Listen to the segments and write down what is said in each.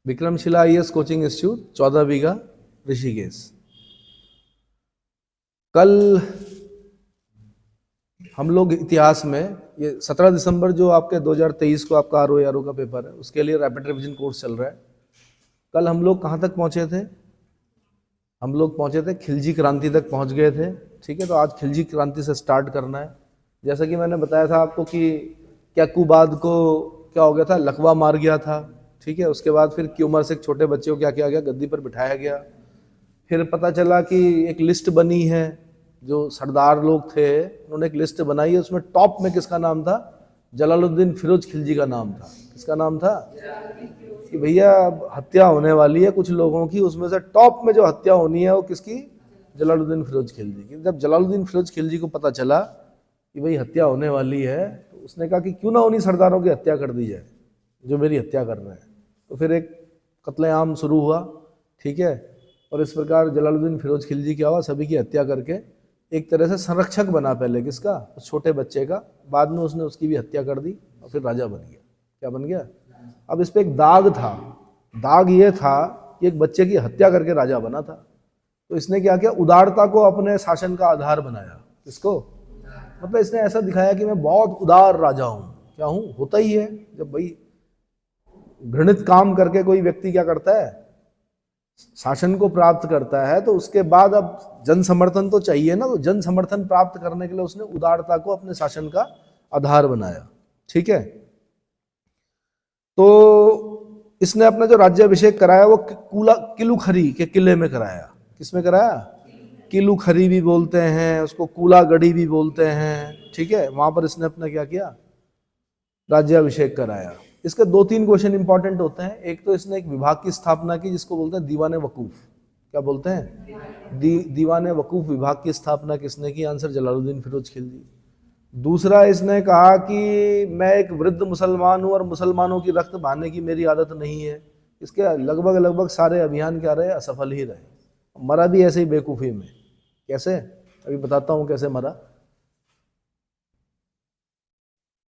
Vikramshila IAS coaching institute 14 बीघा ऋषिकेश। कल हम लोग इतिहास में ये 17 दिसंबर जो आपके 2023 को आपका आरओ का पेपर है उसके लिए रैपिड रिवीजन कोर्स चल रहा है। कल हम लोग कहाँ तक पहुँचे थे? हम लोग पहुँचे थे खिलजी क्रांति तक पहुँच गए थे। ठीक है, तो आज खिलजी क्रांति से स्टार्ट करना है। जैसा कि मैंने बताया था आपको कि कैकुबाद को क्या हो गया था, लकवा मार गया था। ठीक है, उसके बाद फिर क्यूमर से एक छोटे बच्चे को क्या किया गया, गद्दी पर बिठाया गया। फिर पता चला कि एक लिस्ट बनी है, जो सरदार लोग थे उन्होंने एक लिस्ट बनाई है, उसमें टॉप में किसका नाम था? जलालुद्दीन फिरोज खिलजी का नाम था। किसका नाम था? कि भैया हत्या होने वाली है कुछ लोगों की, उसमें से टॉप में जो हत्या होनी है वो किसकी? जलालुद्दीन फिरोज खिलजी की। जब जलालुद्दीन फिरोज खिलजी को पता चला कि भाई हत्या होने वाली है, तो उसने कहा कि क्यों ना उन्हीं सरदारों की हत्या कर दी जाए जो मेरी हत्या कर रहे हैं। तो फिर एक कत्लेआम शुरू हुआ। ठीक है, और इस प्रकार जलालुद्दीन फिरोज खिलजी क्या हुआ, सभी की हत्या करके एक तरह से संरक्षक बना, पहले किसका? उस छोटे बच्चे का। बाद में उसने उसकी भी हत्या कर दी और फिर राजा बन गया। क्या बन गया? अब इस पे एक दाग था। दाग ये था कि एक बच्चे की हत्या करके राजा बना था। तो इसने क्या किया, उदारता को अपने शासन का आधार बनाया। किसको? मतलब इसने ऐसा दिखाया कि मैं बहुत उदार राजा हूं। क्या हूं? होता ही है। जब भाई घृणित काम करके कोई व्यक्ति क्या करता है, शासन को प्राप्त करता है, तो उसके बाद अब जन समर्थन तो चाहिए ना। तो जन समर्थन प्राप्त करने के लिए उसने उदारता को अपने शासन का आधार बनाया। ठीक है, तो इसने अपना जो राज्याभिषेक कराया वो किलुखरी के किले में कराया। किसमें कराया? किलुखरी भी बोलते हैं उसको, कूलागढ़ी भी बोलते हैं। ठीक है, वहां पर इसने अपना क्या किया, राज्याभिषेक कराया। इसके 2-3 क्वेश्चन इंपॉर्टेंट होते हैं। एक तो इसने एक विभाग की स्थापना की जिसको बोलते हैं दीवाने वकूफ। क्या बोलते हैं? दीवाने वकूफ विभाग की स्थापना किसने की? आंसर जलालुद्दीन फिरोज खिलजी। दूसरा, इसने कहा कि मैं एक वृद्ध मुसलमान हूं और मुसलमानों की रक्त बहाने की मेरी आदत नहीं है। इसके लगभग सारे अभियान क्या रहे? असफल ही रहे। मरा भी ऐसे ही बेवकूफ़ी में। कैसे? अभी बताता हूं कैसे मरा।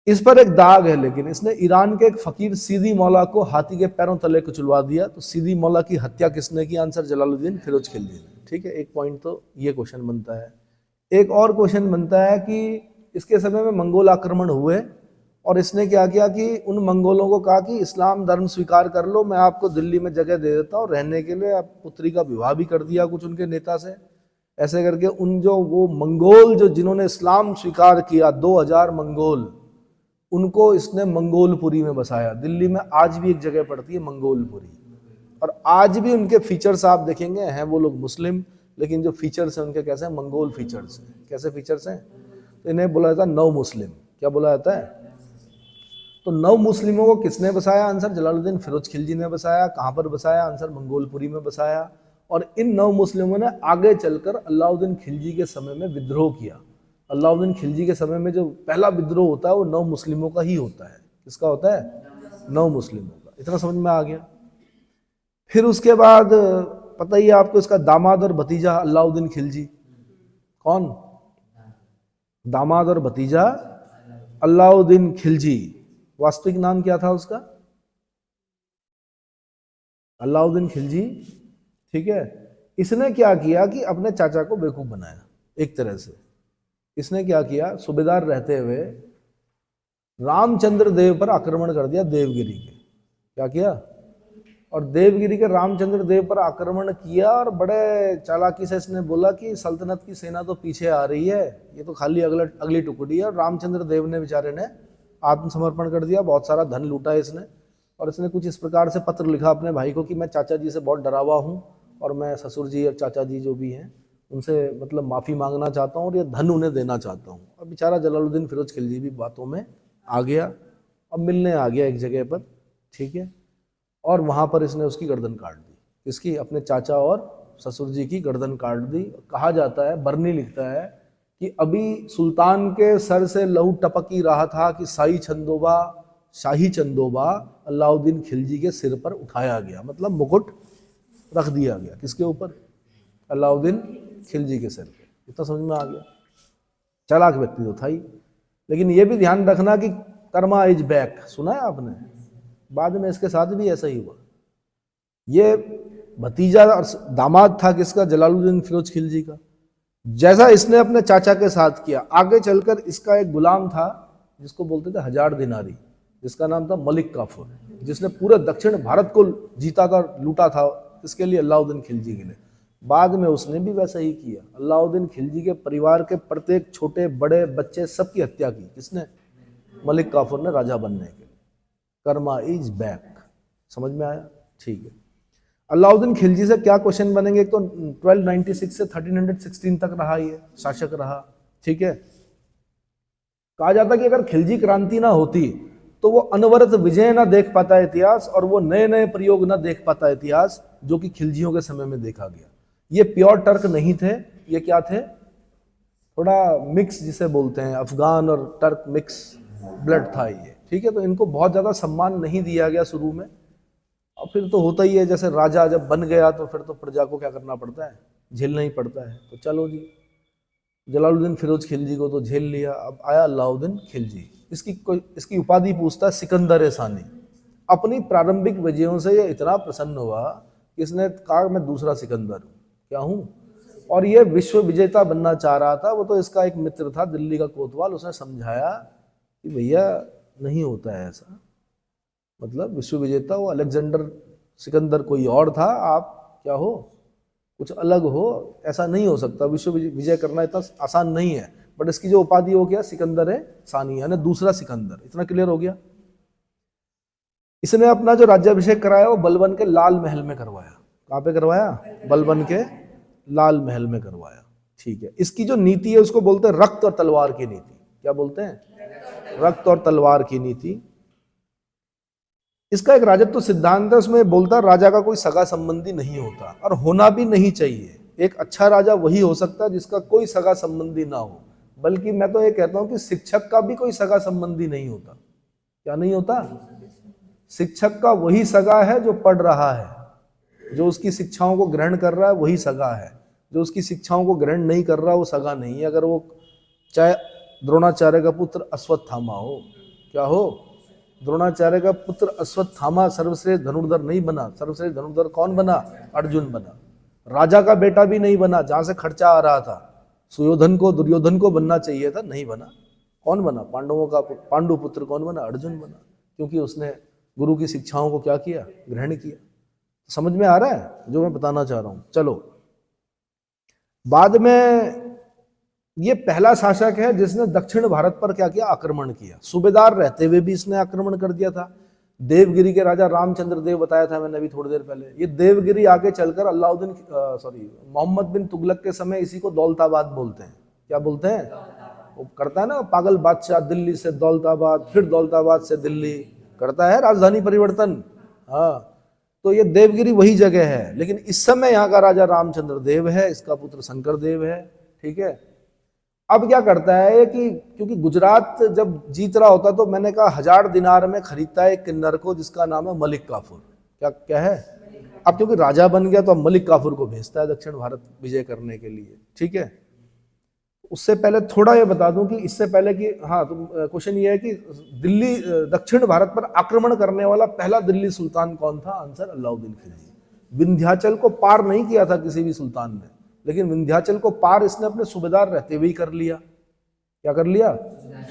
इस पर एक दाग है, लेकिन इसने ईरान के एक फकीर सीदी मौला को हाथी के पैरों तले कुचलवा दिया। तो सीदी मौला की हत्या किसने की? आंसर जलालुद्दीन फिरोज खिलजी ने। ठीक है, एक पॉइंट तो ये क्वेश्चन बनता है। एक और क्वेश्चन बनता है कि इसके समय में मंगोल आक्रमण हुए और इसने क्या किया कि उन मंगोलों को कहा कि इस्लाम धर्म स्वीकार कर लो, मैं आपको दिल्ली में जगह दे देता हूँ रहने के लिए। आप पुत्री का विवाह भी कर दिया कुछ उनके नेता से। ऐसे करके उन जो वो मंगोल जो जिन्होंने इस्लाम स्वीकार किया, 2000 मंगोल, उनको इसने मंगोलपुरी में बसाया। दिल्ली में आज भी एक जगह पड़ती है मंगोलपुरी, और आज भी उनके फीचर्स आप देखेंगे हैं वो लोग मुस्लिम, लेकिन जो फीचर्स हैं उनके कैसे हैं? मंगोल फीचर्स हैं। कैसे फीचर्स हैं? तो इन्हें बोला जाता है नव मुस्लिम। क्या बोला जाता है? तो नव मुस्लिमों को किसने बसाया? आंसर जलालुद्दीन फिरोज खिलजी ने बसाया। कहाँ पर बसाया? आंसर मंगोलपुरी में बसाया। और इन नव मुस्लिमों ने आगे चलकर अलाउद्दीन खिलजी के समय में विद्रोह किया। अलाउद्दीन खिलजी के समय में जो पहला विद्रोह होता है वो नव मुस्लिमों का ही होता है। किसका होता है? नव मुस्लिमों का। इतना समझ में आ गया। फिर उसके बाद पता ही है आपको, इसका दामाद और भतीजा अलाउद्दीन खिलजी। कौन? दामाद और भतीजा अलाउद्दीन खिलजी। वास्तविक नाम क्या था उसका? अलाउद्दीन खिलजी। ठीक है, इसने क्या किया कि अपने चाचा को बेवकूफ बनाया। एक तरह से इसने क्या किया, सूबेदार रहते हुए रामचंद्र देव पर आक्रमण कर दिया, देवगिरी के। क्या किया? और देवगिरी के रामचंद्र देव पर आक्रमण किया और बड़े चालाकी से इसने बोला कि सल्तनत की सेना तो पीछे आ रही है, ये तो खाली अगली टुकड़ी है। और रामचंद्र देव ने बेचारे ने आत्मसमर्पण कर दिया, बहुत सारा धन लूटा इसने। और इसने कुछ इस प्रकार से पत्र लिखा अपने भाई को कि मैं चाचा जी से बहुत डरा हुआ हूँ और मैं ससुर जी और चाचा जी जो भी हैं उनसे मतलब माफ़ी मांगना चाहता हूँ और ये धन उन्हें देना चाहता हूँ। और बेचारा जलालुद्दीन फिरोज खिलजी भी बातों में आ गया, अब मिलने आ गया एक जगह पर। ठीक है, और वहाँ पर इसने उसकी गर्दन काट दी। इसकी अपने चाचा और ससुर जी की गर्दन काट दी। कहा जाता है, बर्नी लिखता है कि अभी सुल्तान के सर से लहू टपक ही रहा था कि शाही चंदोबा अलाउद्दीन खिलजी के सिर पर उठाया गया, मतलब मुकुट रख दिया गया। किसके ऊपर? अलाउद्दीन खिलजी के सिर पे। इतना समझ में आ गया। चालाक व्यक्ति तो था ही, लेकिन ये भी ध्यान रखना कि कर्मा इज बैक। सुना है आपने? बाद में इसके साथ भी ऐसा ही हुआ। ये भतीजा और दामाद था किसका, जलालुद्दीन फिरोज खिलजी का। जैसा इसने अपने चाचा के साथ किया, आगे चलकर इसका एक गुलाम था जिसको बोलते थे 1000 दिनारी, जिसका नाम था मलिक काफूर, जिसने पूरे दक्षिण भारत को जीता था, लूटा था, इसके लिए अलाउद्दीन खिलजी के लिए। बाद में उसने भी वैसा ही किया। अलाउद्दीन खिलजी के परिवार के प्रत्येक छोटे बड़े बच्चे सबकी हत्या की किसने, मलिक काफूर ने, राजा बनने के लिए। कर्मा इज बैक, समझ में आया? ठीक है। अलाउद्दीन खिलजी से क्या क्वेश्चन बनेंगे? एक तो 1296 से 1316 तक रहा, ये शासक रहा, ठीक है। कहा जाता कि अगर खिलजी क्रांति ना होती तो वो अनवरत विजय ना देख पाता इतिहास, और वो नए नए प्रयोग ना देख पाता इतिहास, जो कि खिलजियों के समय में देखा गया। ये प्योर टर्क नहीं थे, ये क्या थे, थोड़ा मिक्स जिसे बोलते हैं, अफगान और टर्क मिक्स ब्लड था ये, ठीक है। तो इनको बहुत ज्यादा सम्मान नहीं दिया गया शुरू में, और फिर तो होता ही है, जैसे राजा जब बन गया तो फिर तो प्रजा को क्या करना पड़ता है, झेलना ही पड़ता है। तो चलो जी, जलालुद्दीन फिरोज खिलजी को तो झेल लिया, अब आया अलाउद्दीन खिलजी। इसकी उपाधि पूछता है सिकंदर सानी। अपनी प्रारंभिक विजयों से ये इतना प्रसन्न हुआ कि इसने कहा मैं दूसरा सिकंदर हूँ, क्या हूँ, और ये विश्व विजेता बनना चाह रहा था। वो तो इसका एक मित्र था दिल्ली का कोतवाल, उसने समझाया कि भैया नहीं होता है ऐसा, मतलब विश्व विजेता वो अलेक्जेंडर सिकंदर कोई और था, आप क्या हो, कुछ अलग हो, ऐसा नहीं हो सकता, विश्व विजय करना इतना आसान नहीं है। बट इसकी जो उपाधि हो गया सिकंदर है सानी, यानी दूसरा सिकंदर, इतना क्लियर हो गया। इसने अपना जो राज्याभिषेक कराया वो बलबन के लाल महल में करवाया। कहाँ पे करवाया? बलबन के लाल महल में करवाया, ठीक है। इसकी जो नीति है उसको बोलते हैं रक्त और तलवार की नीति। क्या बोलते हैं? रक्त और तलवार की नीति। इसका एक राजत्व सिद्धांत है, उसमें बोलता है राजा का कोई सगा संबंधी नहीं होता, और होना भी नहीं चाहिए। एक अच्छा राजा वही हो सकता है जिसका कोई सगा संबंधी ना हो, बल्कि मैं तो ये कहता हूं कि शिक्षक का भी कोई सगा संबंधी नहीं होता। क्या नहीं होता? शिक्षक का वही सगा है जो पढ़ रहा है, जो उसकी शिक्षाओं को ग्रहण कर रहा है वही सगा है, जो उसकी शिक्षाओं को ग्रहण नहीं कर रहा वो सगा नहीं है। अगर वो चाहे द्रोणाचार्य का पुत्र अश्वत्थामा हो, क्या हो, द्रोणाचार्य का पुत्र अश्वत्थामा सर्वश्रेष्ठ धनुर्धर नहीं बना। सर्वश्रेष्ठ धनुर्धर कौन बना? अर्जुन बना। राजा का बेटा भी नहीं बना, जहां से खर्चा आ रहा था। सुयोधन को, दुर्योधन को बनना चाहिए था, नहीं बना। कौन बना? पांडवों का पांडु पुत्र कौन बना? अर्जुन बना, क्योंकि उसने गुरु की शिक्षाओं को क्या किया? ग्रहण किया। समझ में आ रहा है जो मैं बताना चाह रहा हूं? चलो, बाद में ये पहला शासक है जिसने दक्षिण भारत पर क्या किया? आक्रमण किया। सूबेदार रहते हुए भी इसने आक्रमण कर दिया था। देवगिरी के राजा रामचंद्र देव बताया था मैंने अभी थोड़ी देर पहले। ये देवगिरी आगे चलकर मोहम्मद बिन तुगलक के समय इसी को दौलताबाद बोलते हैं। क्या बोलते हैं? वो करता है ना पागल बादशाह, दिल्ली से दौलताबाद, फिर दौलताबाद से दिल्ली, करता है राजधानी परिवर्तन। हाँ, तो ये देवगिरी वही जगह है, लेकिन इस समय यहाँ का राजा रामचंद्र देव है, इसका पुत्र शंकर देव है, ठीक है। अब क्या करता है कि क्योंकि गुजरात जब जीत रहा होता तो मैंने कहा 1000 दिनार में खरीदता है एक किन्नर को जिसका नाम है मलिक काफूर। क्या है? अब क्योंकि राजा बन गया तो अब मलिक काफूर को भेजता है दक्षिण भारत विजय करने के लिए, ठीक है। उससे पहले थोड़ा ये बता दूं कि इससे पहले कि हाँ, तो क्वेश्चन ये है कि दिल्ली दक्षिण भारत पर आक्रमण करने वाला पहला दिल्ली सुल्तान कौन था? आंसर अलाउद्दीन खिलजी। विंध्याचल को पार नहीं किया था किसी भी सुल्तान ने, लेकिन विंध्याचल को पार इसने अपने सूबेदार रहते हुए कर लिया। क्या कर लिया?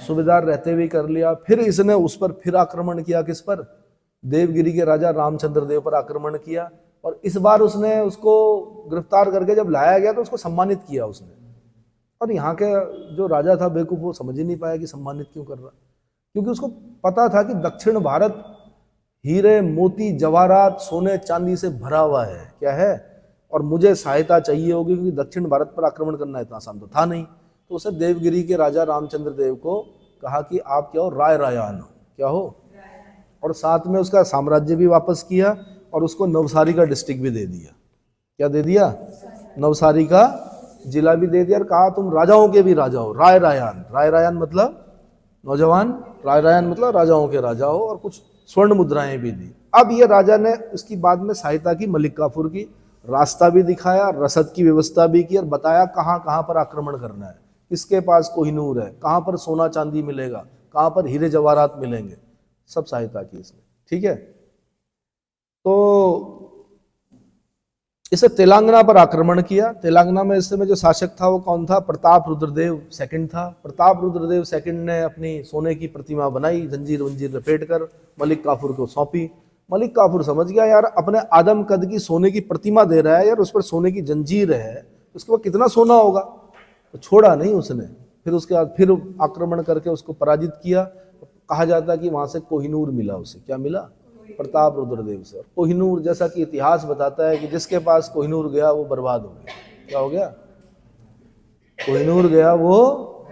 सूबेदार रहते हुए कर लिया। फिर इसने उस पर फिर आक्रमण किया। किस पर? देवगिरी के राजा रामचंद्र देव पर आक्रमण किया, और इस बार उसने उसको गिरफ्तार करके जब लाया गया तो उसको सम्मानित किया उसने। और यहाँ के जो राजा था बेवकूफ, वो समझ ही नहीं पाया कि सम्मानित क्यों कर रहा, क्योंकि उसको पता था कि दक्षिण भारत हीरे मोती जवाहरात सोने चांदी से भरा हुआ है। क्या है? और मुझे सहायता चाहिए होगी, क्योंकि दक्षिण भारत पर आक्रमण करना इतना आसान तो था नहीं। तो उसे देवगिरी के राजा रामचंद्र देव को कहा कि आप क्या हो? राय रायान हो। क्या हो? और साथ में उसका साम्राज्य भी वापस किया, और उसको नवसारी का डिस्ट्रिक्ट भी दे दिया। क्या दे दिया? नवसारी का जिला भी दे दिया, और कहा तुम राजाओं के भी राजा हो, राय रायान। राय रायान मतलब नौजवान, राय रायान मतलब राजाओं के राजा हो, और कुछ स्वर्ण मुद्राएं भी दी। अब ये राजा ने उसकी बाद में सहायता की मलिक काफूर की, रास्ता भी दिखाया, रसद की व्यवस्था भी की, और बताया कहाँ कहाँ पर आक्रमण करना है, किसके पास कोहिनूर है, कहाँ पर सोना चांदी मिलेगा, कहाँ पर हीरे जवाहरात मिलेंगे, सब सहायता की इसने। ठीक है। तो इसे तेलंगाना पर आक्रमण किया। तेलंगाना में इस समय जो शासक था वो कौन था? प्रताप रुद्रदेव सेकंड था। प्रताप रुद्रदेव सेकंड ने अपनी सोने की प्रतिमा बनाई, जंजीर वंजीर लपेट कर मलिक काफूर को सौंपी। मलिक काफूर समझ गया यार अपने आदम कद की सोने की प्रतिमा दे रहा है यार, उस पर सोने की जंजीर है, उसके बाद कितना सोना होगा। तो छोड़ा नहीं उसने, फिर उसके बाद फिर आक्रमण करके उसको पराजित किया। कहा जाता है कि वहां से कोहिनूर मिला उसे। क्या मिला? प्रताप रुद्रदेव से। और कोहिनूर, जैसा कि इतिहास बताता है कि जिसके पास कोहिनूर गया वो बर्बाद हो गया। क्या हो गया? कोहिनूर गया वो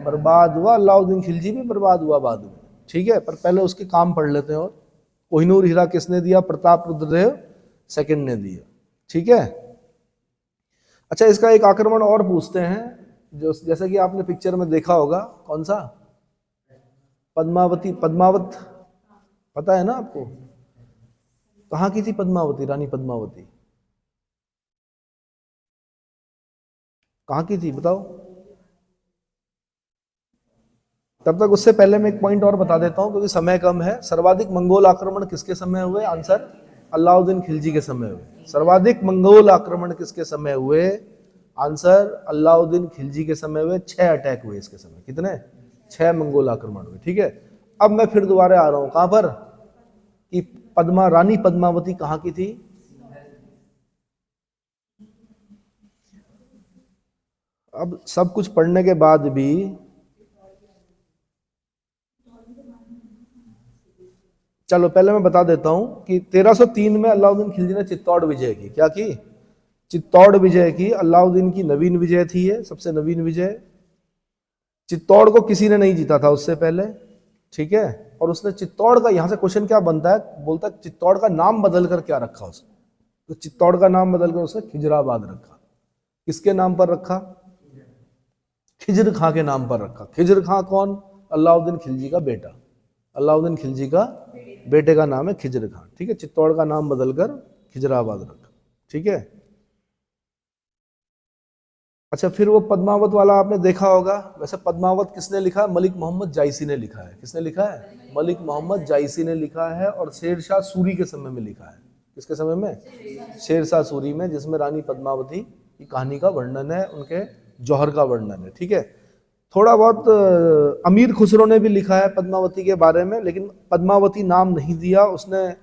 बर्बाद हुआ। अलाउद्दीन खिलजी भी बर्बाद हुआ बाद में, ठीक है। पर पहले उसके काम पढ़ लेते हैं। और कोहिनूर हीरा किसने दिया? प्रताप रुद्रदेव सेकंड ने दिया, ठीक है। अच्छा, इसका एक आक्रमण और पूछते हैं, जो जैसे कि आपने पिक्चर में देखा होगा, कौन सा? पद्मावती, पद्मावत, पता है ना आपको? कहाँ की थी पद्मावती? रानी पद्मावती कहाँ की थी बताओ? तब तक उससे पहले मैं एक पॉइंट और बता देता हूं क्योंकि समय कम है। सर्वाधिक मंगोल आक्रमण किसके समय हुए? आंसर अलाउद्दीन खिलजी के समय हुए। सर्वाधिक मंगोल आक्रमण किसके समय हुए? आंसर अलाउद्दीन खिलजी के समय हुए। 6 अटैक हुए इसके समय। कितने? 6 मंगोल आक्रमण हुए, ठीक है। अब मैं फिर दोबारा आ रहा हूं, कहां पर? कि रानी पद्मावती कहां की थी? अब सब कुछ पढ़ने के बाद भी चलो पहले मैं बता देता हूं कि 1303 में अलाउद्दीन खिलजी ने चित्तौड़ विजय की। क्या की? चित्तौड़ विजय की। अलाउद्दीन की नवीन विजय थी ये, सबसे नवीन विजय। चित्तौड़ को किसी ने नहीं जीता था उससे पहले, ठीक है। और उसने चित्तौड़ का, यहां से क्वेश्चन क्या बनता है, बोलता है चित्तौड़ का नाम बदल कर क्या रखा उसने? तो चित्तौड़ का नाम बदल कर उसने खिजराबाद रखा। किसके नाम पर रखा? खिजर खां के नाम पर रखा। खिजर खां कौन? अलाउद्दीन खिलजी का बेटा। अलाउद्दीन खिलजी का बेटे का नाम है खिजर खां, ठीक है। चित्तौड़ का नाम बदलकर खिजराबाद रखा, ठीक है। अच्छा, फिर वो पद्मावत वाला आपने देखा होगा। वैसे पद्मावत किसने लिखा है? मलिक मोहम्मद जायसी ने लिखा है। किसने लिखा है? मलिक मोहम्मद जायसी ने लिखा है। और शेरशाह सूरी के समय में लिखा है। किसके समय में? शेरशाह सूरी में, जिसमें रानी पद्मावती की कहानी का वर्णन है, उनके जौहर का वर्णन है, ठीक है। थोड़ा बहुत अमीर खुसरो ने भी लिखा है पद्मावती के बारे में, लेकिन पद्मावती नाम नहीं दिया उसने,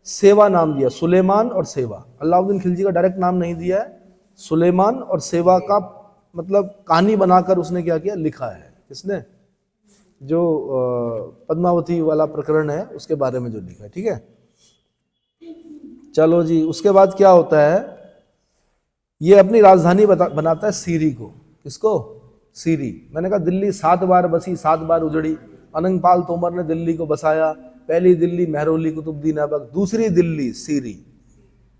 सेवा नाम दिया, सुलेमान और सेवा। अलाउद्दीन खिलजी का डायरेक्ट नाम नहीं दिया है, सुलेमान और सेवा का मतलब कहानी बनाकर उसने क्या किया? लिखा है। किसने? जो पद्मावती वाला प्रकरण है उसके बारे में जो लिखा है, ठीक है। चलो जी, उसके बाद क्या होता है? ये अपनी राजधानी बनाता है सीरी को। किसको? सीरी। मैंने कहा दिल्ली 7 बार बसी, 7 बार उजड़ी। अनंगपाल तोमर ने दिल्ली को बसाया। पहली दिल्ली महरौली कुतुबुद्दीन ऐबक, दूसरी दिल्ली सीरी,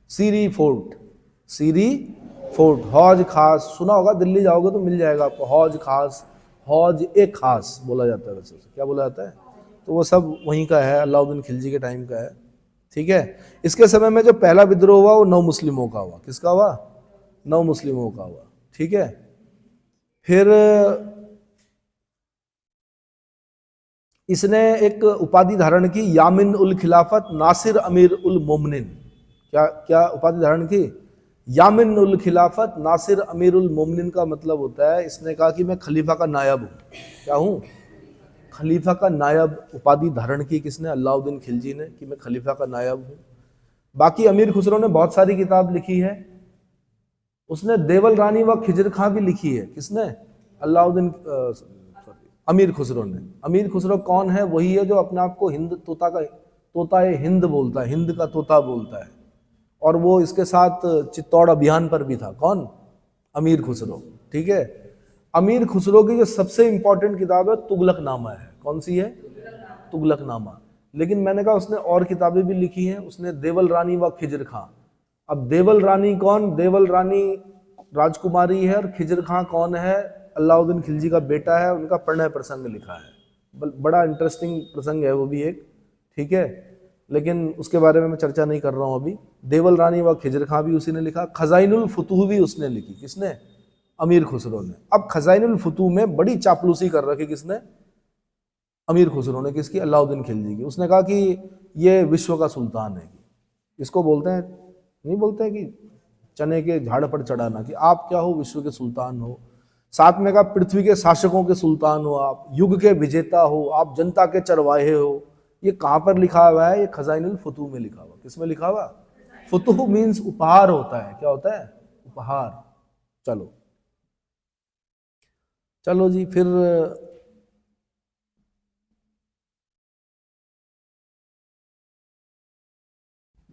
सीरी फोर्ट, सीरी फोर्ट। हौज खास सुना होगा, दिल्ली जाओगे तो मिल जाएगा आपको। हौज खास, हौज ए खास बोला जाता है वैसे। क्या बोला जाता है? तो वो सब वहीं का है, अलाउद्दीन खिलजी के टाइम का है, ठीक है। इसके समय में जो पहला विद्रोह हुआ वो 9 मुस्लिमों का हुआ। किसका हुआ? 9 मुस्लिमों का हुआ, ठीक है। फिर इसने एक उपाधि धारण की, यामिन उल खिलाफत नासिर अमीर उल मोमिनीन। क्या क्या उपाधि धारण की? यामिन उल खिलाफत नासिर अमीर उल मोमिनीन का मतलब होता है, इसने कहा कि मैं खलीफा का नायब हूँ। क्या हूँ? खलीफा का नायब उपाधि धारण की। किसने? अलाउद्दीन खिलजी ने, कि मैं खलीफा का नायब हूँ। बाकी अमीर खुसरो ने बहुत सारी किताब लिखी है। उसने देवल रानी व खिजर खां भी लिखी है। किसने? अलाउद्दीन अमीर खुसरो ने। अमीर खुसरो कौन है? वही है जो अपने आप को हिंद तोता का, तोता हिंद बोलता है, हिंद का तोता बोलता है। और वो इसके साथ चित्तौड़ अभियान पर भी था। कौन? अमीर खुसरो, ठीक है। अमीर खुसरो की जो सबसे इंपॉर्टेंट किताब है तुगलकनामा है। कौन सी है? तुगलकनामा। लेकिन मैंने कहा उसने और किताबें भी लिखी हैं। उसने देवल रानी व खिजर खां। अब देवल रानी कौन? देवल रानी राजकुमारी है। और खिजर खां कौन है? अलाउद्दीन खिलजी का बेटा है। उनका प्रणय प्रसंग लिखा है। बड़ा इंटरेस्टिंग प्रसंग है वो भी एक, ठीक है। लेकिन उसके बारे में मैं चर्चा नहीं कर रहा हूं अभी। देवल रानी व खिजर खां भी उसी ने लिखा। खजाइनुल फुतूह भी उसने लिखी। किसने? अमीर खुसरो ने। अब खजाइनुल फुतूह में बड़ी चापलूसी कर रखी। किसने? अमीर खुसरो ने। किसकी? अलाउद्दीन खिलजी की। उसने कहा कि ये विश्व का सुल्तान है। इसको बोलते हैं, नहीं बोलते हैं कि चने के झाड़ पर चढ़ाना, कि आप क्या हो, विश्व के सुल्तान हो। साथ में कहा पृथ्वी के शासकों के सुल्तान हो आप, युग के विजेता हो आप, जनता के चरवाहे हो। ये कहाँ पर लिखा हुआ है? ये खजाइनुल फुतूह में लिखा हुआ। किसमें लिखा हुआ? फुतूह मीन्स उपहार होता है। क्या होता है? उपहार। चलो चलो जी, फिर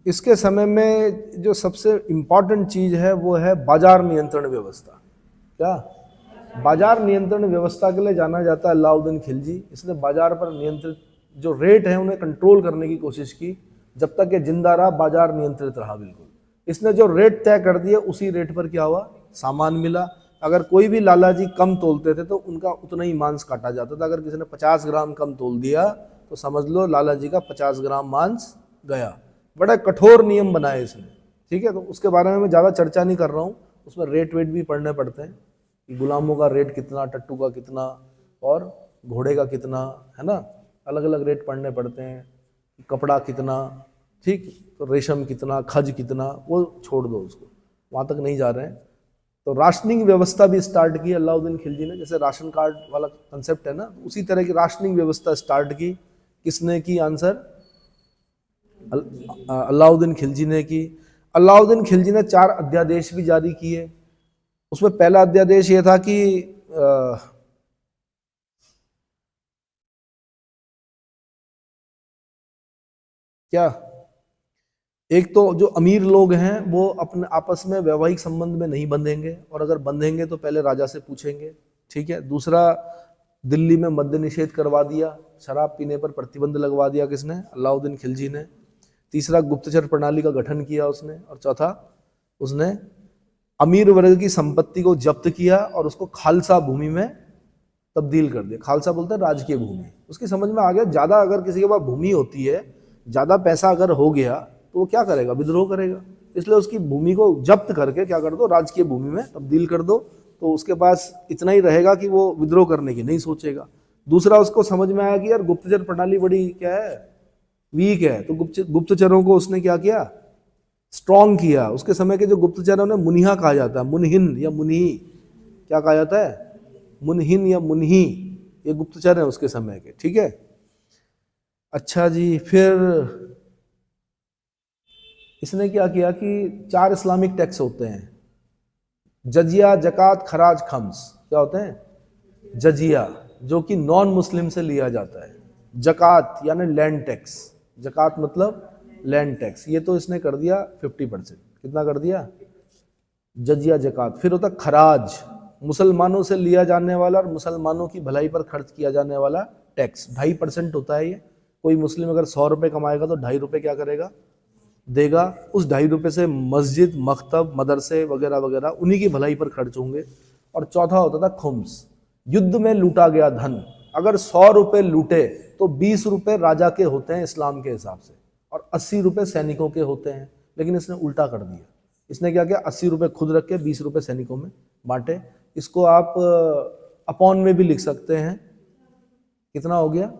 इसके समय में जो सबसे इंपॉर्टेंट चीज है वो है बाजार नियंत्रण व्यवस्था। क्या? बाजार नियंत्रण व्यवस्था के लिए जाना जाता है अलाउद्दीन खिलजी। इसने बाजार पर नियंत्रित जो रेट है उन्हें कंट्रोल करने की कोशिश की। जब तक ये जिंदा रहा बाजार नियंत्रित रहा बिल्कुल। इसने जो रेट तय कर दिया उसी रेट पर क्या हुआ? सामान मिला। अगर कोई भी लालाजी कम तोलते थे तो उनका उतना ही मांस काटा जाता था। अगर किसी ने 50 ग्राम कम तोल दिया तो समझ लो लालाजी का 50 ग्राम मांस गया। बड़ा कठोर नियम बनाए इसने, ठीक है। तो उसके बारे में मैं ज़्यादा चर्चा नहीं कर रहा हूँ। उसमें रेट वेट भी पढ़ने पड़ते हैं कि गुलामों का रेट कितना, टट्टू का कितना और घोड़े का कितना, है ना। अलग अलग रेट पढ़ने पड़ते हैं। कपड़ा कितना, ठीक, तो रेशम कितना, खज कितना, वो छोड़ दो, उसको वहाँ तक नहीं जा रहे हैं। तो राशनिंग व्यवस्था भी स्टार्ट की अलाउद्दीन खिलजी ने। जैसे राशन कार्ड वाला कंसेप्ट है ना, उसी तरह की राशनिंग व्यवस्था स्टार्ट की। किसने की? आंसर अलाउद्दीन खिलजी ने की। अलाउद्दीन खिलजी ने 4 अध्यादेश भी जारी किए। उसमें पहला अध्यादेश ये था कि क्या, एक तो जो अमीर लोग हैं वो अपने आपस में वैवाहिक संबंध में नहीं बंधेंगे, और अगर बंधेंगे तो पहले राजा से पूछेंगे, ठीक है। दूसरा, दिल्ली में मद्य निषेध करवा दिया, शराब पीने पर प्रतिबंध लगवा दिया। किसने? अलाउद्दीन खिलजी ने। तीसरा, गुप्तचर प्रणाली का गठन किया उसने। और चौथा, उसने अमीर वर्ग की संपत्ति को जब्त किया और उसको खालसा भूमि में तब्दील कर दिया। खालसा बोलते हैं राजकीय भूमि। उसकी समझ में आ गया, ज्यादा अगर किसी के पास भूमि होती है, ज्यादा पैसा अगर हो गया तो वो क्या करेगा? विद्रोह करेगा। इसलिए उसकी भूमि को जब्त करके क्या कर दो? राजकीय भूमि में तब्दील कर दो। तो उसके पास इतना ही रहेगा कि वो विद्रोह करने की नहीं सोचेगा। दूसरा, उसको समझ में आया कि यार गुप्तचर प्रणाली बड़ी क्या है, वीक है। तो गुप्तचरों को उसने क्या किया? स्ट्रॉन्ग किया। उसके समय के जो गुप्तचरों ने मुनिहा कहा जाता है, मुनहिन या मुनही, क्या कहा जाता है? मुनहिन या मुनही, ये गुप्तचर है उसके समय के, ठीक है। अच्छा जी, फिर इसने क्या किया कि 4 इस्लामिक टैक्स होते हैं, जजिया, जकात, खराज, खम्स। क्या होते हैं? जजिया, जो कि नॉन मुस्लिम से लिया जाता है। जकात यानी लैंड टैक्स। जकात मतलब लैंड टैक्स। ये तो इसने कर दिया 50%। कितना कर दिया? जजिया, जकात। फिर होता खराज, मुसलमानों से लिया जाने वाला और मुसलमानों की भलाई पर खर्च किया जाने वाला टैक्स। 2.5% होता है ये। कोई मुस्लिम अगर 100 रुपये कमाएगा तो 2.5 रुपये क्या करेगा? देगा। उस 2.5 रुपये से मस्जिद, मकतब, मदरसे वगैरह वगैरह उन्हीं की भलाई पर खर्च होंगे। और चौथा होता था खुम्स, युद्ध में लूटा गया धन। अगर 100 रुपये लूटे तो 20 रुपये राजा के होते हैं इस्लाम के हिसाब से, और 80 रुपये सैनिकों के होते हैं। लेकिन इसने उल्टा कर दिया। इसने क्या किया? 80 रुपये खुद रख के 20 रुपये सैनिकों में बांटे। इसको आप अपॉन में भी लिख सकते हैं। कितना हो गया?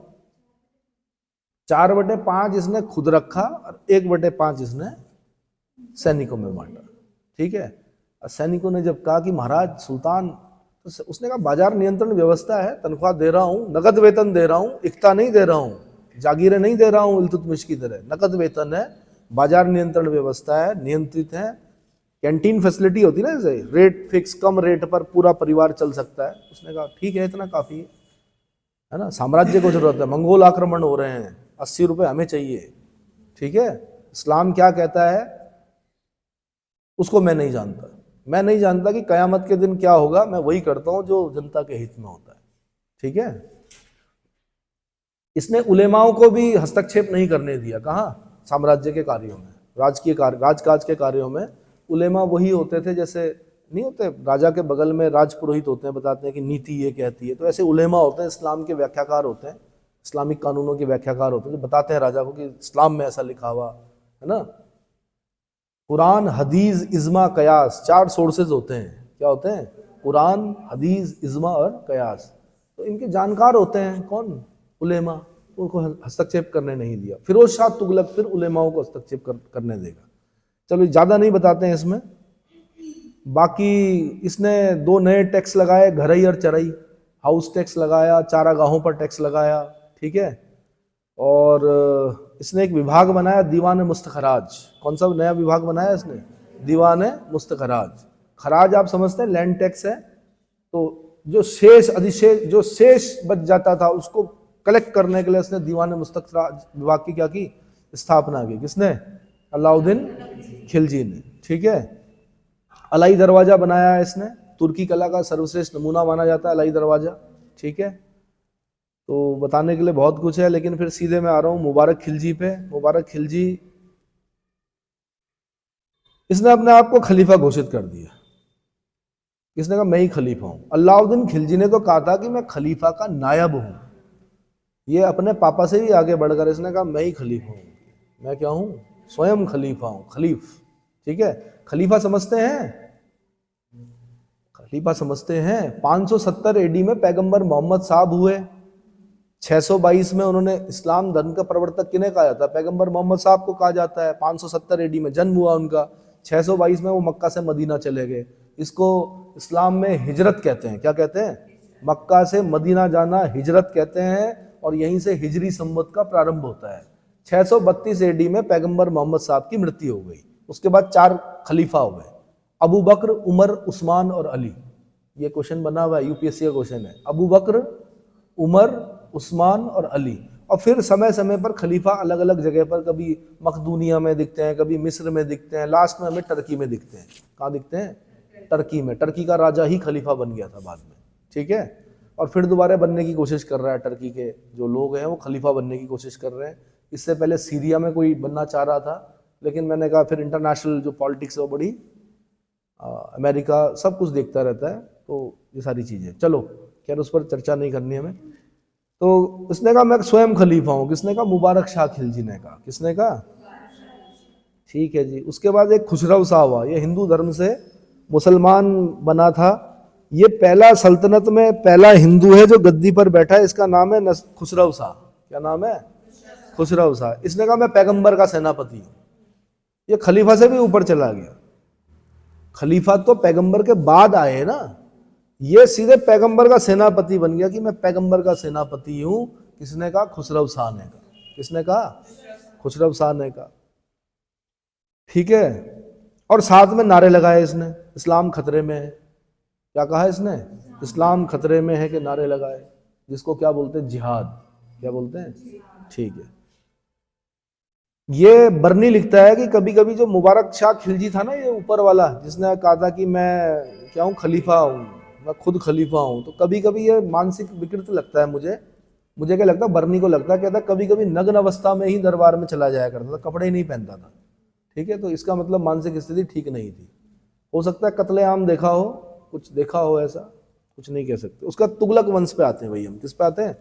4/5 इसने खुद रखा और 1/5 इसने सैनिकों में बांटा, ठीक है। और सैनिकों ने जब कहा कि महाराज सुल्तान, तो उसने कहा बाजार नियंत्रण व्यवस्था है, तनख्वाह दे रहा हूँ, नगद वेतन दे रहा हूँ, इक्ता नहीं दे रहा हूँ, जागीरें नहीं दे रहा हूँ इल्तुतमिश की तरह, नगद वेतन है, बाजार नियंत्रण व्यवस्था है, नियंत्रित है। कैंटीन फैसिलिटी होती है ना, जैसे रेट फिक्स, कम रेट पर पूरा परिवार चल सकता है। उसने कहा ठीक है, इतना काफी है ना। साम्राज्य को जरूरत है, मंगोल आक्रमण हो रहे हैं, 80 रुपये हमें चाहिए, ठीक है। इस्लाम क्या कहता है उसको मैं नहीं जानता। मैं नहीं जानता कि कयामत के दिन क्या होगा, मैं वही करता हूं जो जनता के हित में होता है, ठीक है। इसने उलेमाओं को भी हस्तक्षेप नहीं करने दिया। कहाँ? साम्राज्य के कार्यों में, राजकीय कार्य, राजकाज के कार्यों में उलेमा वही होते थे, जैसे नहीं होते राजा के बगल में राजपुरोहित होते हैं, बताते हैं कि नीति ये कहती है, तो ऐसे उलेमा होते हैं, इस्लाम के व्याख्याकार होते हैं, इस्लामिक कानूनों के व्याख्याकार होते हैं, जो बताते हैं राजा को कि इस्लाम में ऐसा लिखा हुआ है ना। कुरान, हदीस, इज्मा, कयास, 4 सोर्सेज होते हैं। क्या होते हैं? कुरान, हदीस, इज्मा और कयास। तो इनके जानकार होते हैं कौन? उलेमा। उनको हस्तक्षेप करने नहीं दिया। फिरोज शाह तुगलक फिर उलेमाओं को हस्तक्षेप करने देगा। चलो ज़्यादा नहीं बताते हैं इसमें। बाकी इसने 2 नए टैक्स लगाए, घरई और चरई, हाउस टैक्स लगाया, चारागाहों पर टैक्स लगाया, ठीक है। और इसने एक विभाग बनाया दीवान मुस्तखराज। कौन सा नया विभाग बनाया इसने? दीवान मुस्तखराज। खराज आप समझते हैं लैंड टैक्स है, तो जो शेष अधिशेष जो शेष बच जाता था उसको कलेक्ट करने के लिए इसने दीवान मुस्तखराज विभाग की क्या की? स्थापना की। किसने? अलाउद्दीन खिलजी ने, ठीक है। अलाई दरवाजा बनाया है इसने, तुर्की कला का सर्वश्रेष्ठ नमूना माना जाता है अलाई दरवाजा, ठीक है। तो बताने के लिए बहुत कुछ है, लेकिन फिर सीधे मैं आ रहा हूं मुबारक खिलजी पे। मुबारक खिलजी, इसने अपने आप को खलीफा घोषित कर दिया। किसने कहा? मैं ही खलीफा हूं। अलाउद्दीन खिलजी ने तो कहा था कि मैं खलीफा का नायब हूं। ये अपने पापा से भी आगे बढ़कर इसने कहा मैं ही खलीफा हूं। मैं क्या हूं? स्वयं खलीफा हूं, खलीफ, ठीक है। खलीफा समझते हैं? खलीफा समझते हैं। 570 एडी में पैगंबर मोहम्मद साहब हुए। 622 में उन्होंने इस्लाम धर्म का प्रवर्तक किन्हें कहा जाता है? पैगंबर मोहम्मद साहब को कहा जाता है। 570 एडी में जन्म हुआ उनका। 622 में वो मक्का से मदीना चले गए। इसको इस्लाम में हिजरत कहते हैं। क्या कहते हैं? मक्का से मदीना जाना हिजरत कहते हैं, और यहीं से हिजरी संवत का प्रारंभ होता है। 632 एडी में पैगंबर मोहम्मद साहब की मृत्यु हो गई। उसके बाद 4 खलीफा हो गए, अबू बकर, उमर, उस्मान और अली। ये क्वेश्चन बना हुआ है, यूपीएससी का क्वेश्चन है। अबू बकर, उमर, उस्मान और अली। और फिर समय समय पर खलीफा अलग अलग जगह पर, कभी मकदूनिया में दिखते हैं, कभी मिस्र में दिखते हैं, लास्ट में हमें टर्की में दिखते हैं। कहाँ दिखते हैं? टर्की में। टर्की का राजा ही खलीफा बन गया था बाद में, ठीक है। और फिर दोबारा बनने की कोशिश कर रहा है। टर्की के जो लोग हैं वो खलीफा बनने की कोशिश कर रहे हैं। इससे पहले सीरिया में कोई बनना चाह रहा था, लेकिन मैंने कहा फिर इंटरनेशनल जो पॉलिटिक्स है वो बड़ी, अमेरिका सब कुछ देखता रहता है, तो ये सारी चीज़ें, चलो खैर उस पर चर्चा नहीं करनी हमें। तो इसने कहा मैं स्वयं खलीफा हूँ। किसने कहा? मुबारक शाह खिलजी ने कहा। किसने कहा? ठीक है जी। उसके बाद एक खुसरव शाह हुआ। ये हिंदू धर्म से मुसलमान बना था। ये पहला सल्तनत में पहला हिंदू है जो गद्दी पर बैठा है। इसका नाम है खुसरव शाह। क्या नाम है? खुसरव शाह। इसने कहा मैं पैगंबर का सेनापति हूँ। ये खलीफा से भी ऊपर चला गया। खलीफा तो पैगंबर के बाद आए ना, ये सीधे पैगंबर का सेनापति बन गया कि मैं पैगंबर का सेनापति हूं। किसने कहा? खुसरव शाह ने कहा। किसने कहा? खुसरव शाह ने कहा, ठीक है। और साथ में नारे लगाए इसने, इस्लाम खतरे में है। क्या कहा इसने? इस्लाम खतरे में है के नारे लगाए, जिसको क्या बोलते हैं? जिहाद। क्या बोलते हैं? ठीक है। ये बर्नी लिखता है कि कभी कभी जो मुबारक शाह खिलजी था ना, ये ऊपर वाला, जिसने कहा था कि मैं क्या हूँ? खलीफा हूँ, मैं खुद खलीफा हूँ। तो कभी कभी ये मानसिक विकृत लगता है मुझे क्या लगता है? बर्नी को लगता है, कहता कभी कभी नग्न अवस्था में ही दरबार में चला जाया करता था, कपड़े ही नहीं पहनता था, ठीक है। तो इसका मतलब मानसिक स्थिति ठीक नहीं थी। हो सकता है कत्लेआम देखा हो, कुछ देखा हो, ऐसा कुछ नहीं कह सकते। उसका तुगलक वंश पे आते हैं भाई हम। किस पे आते हैं?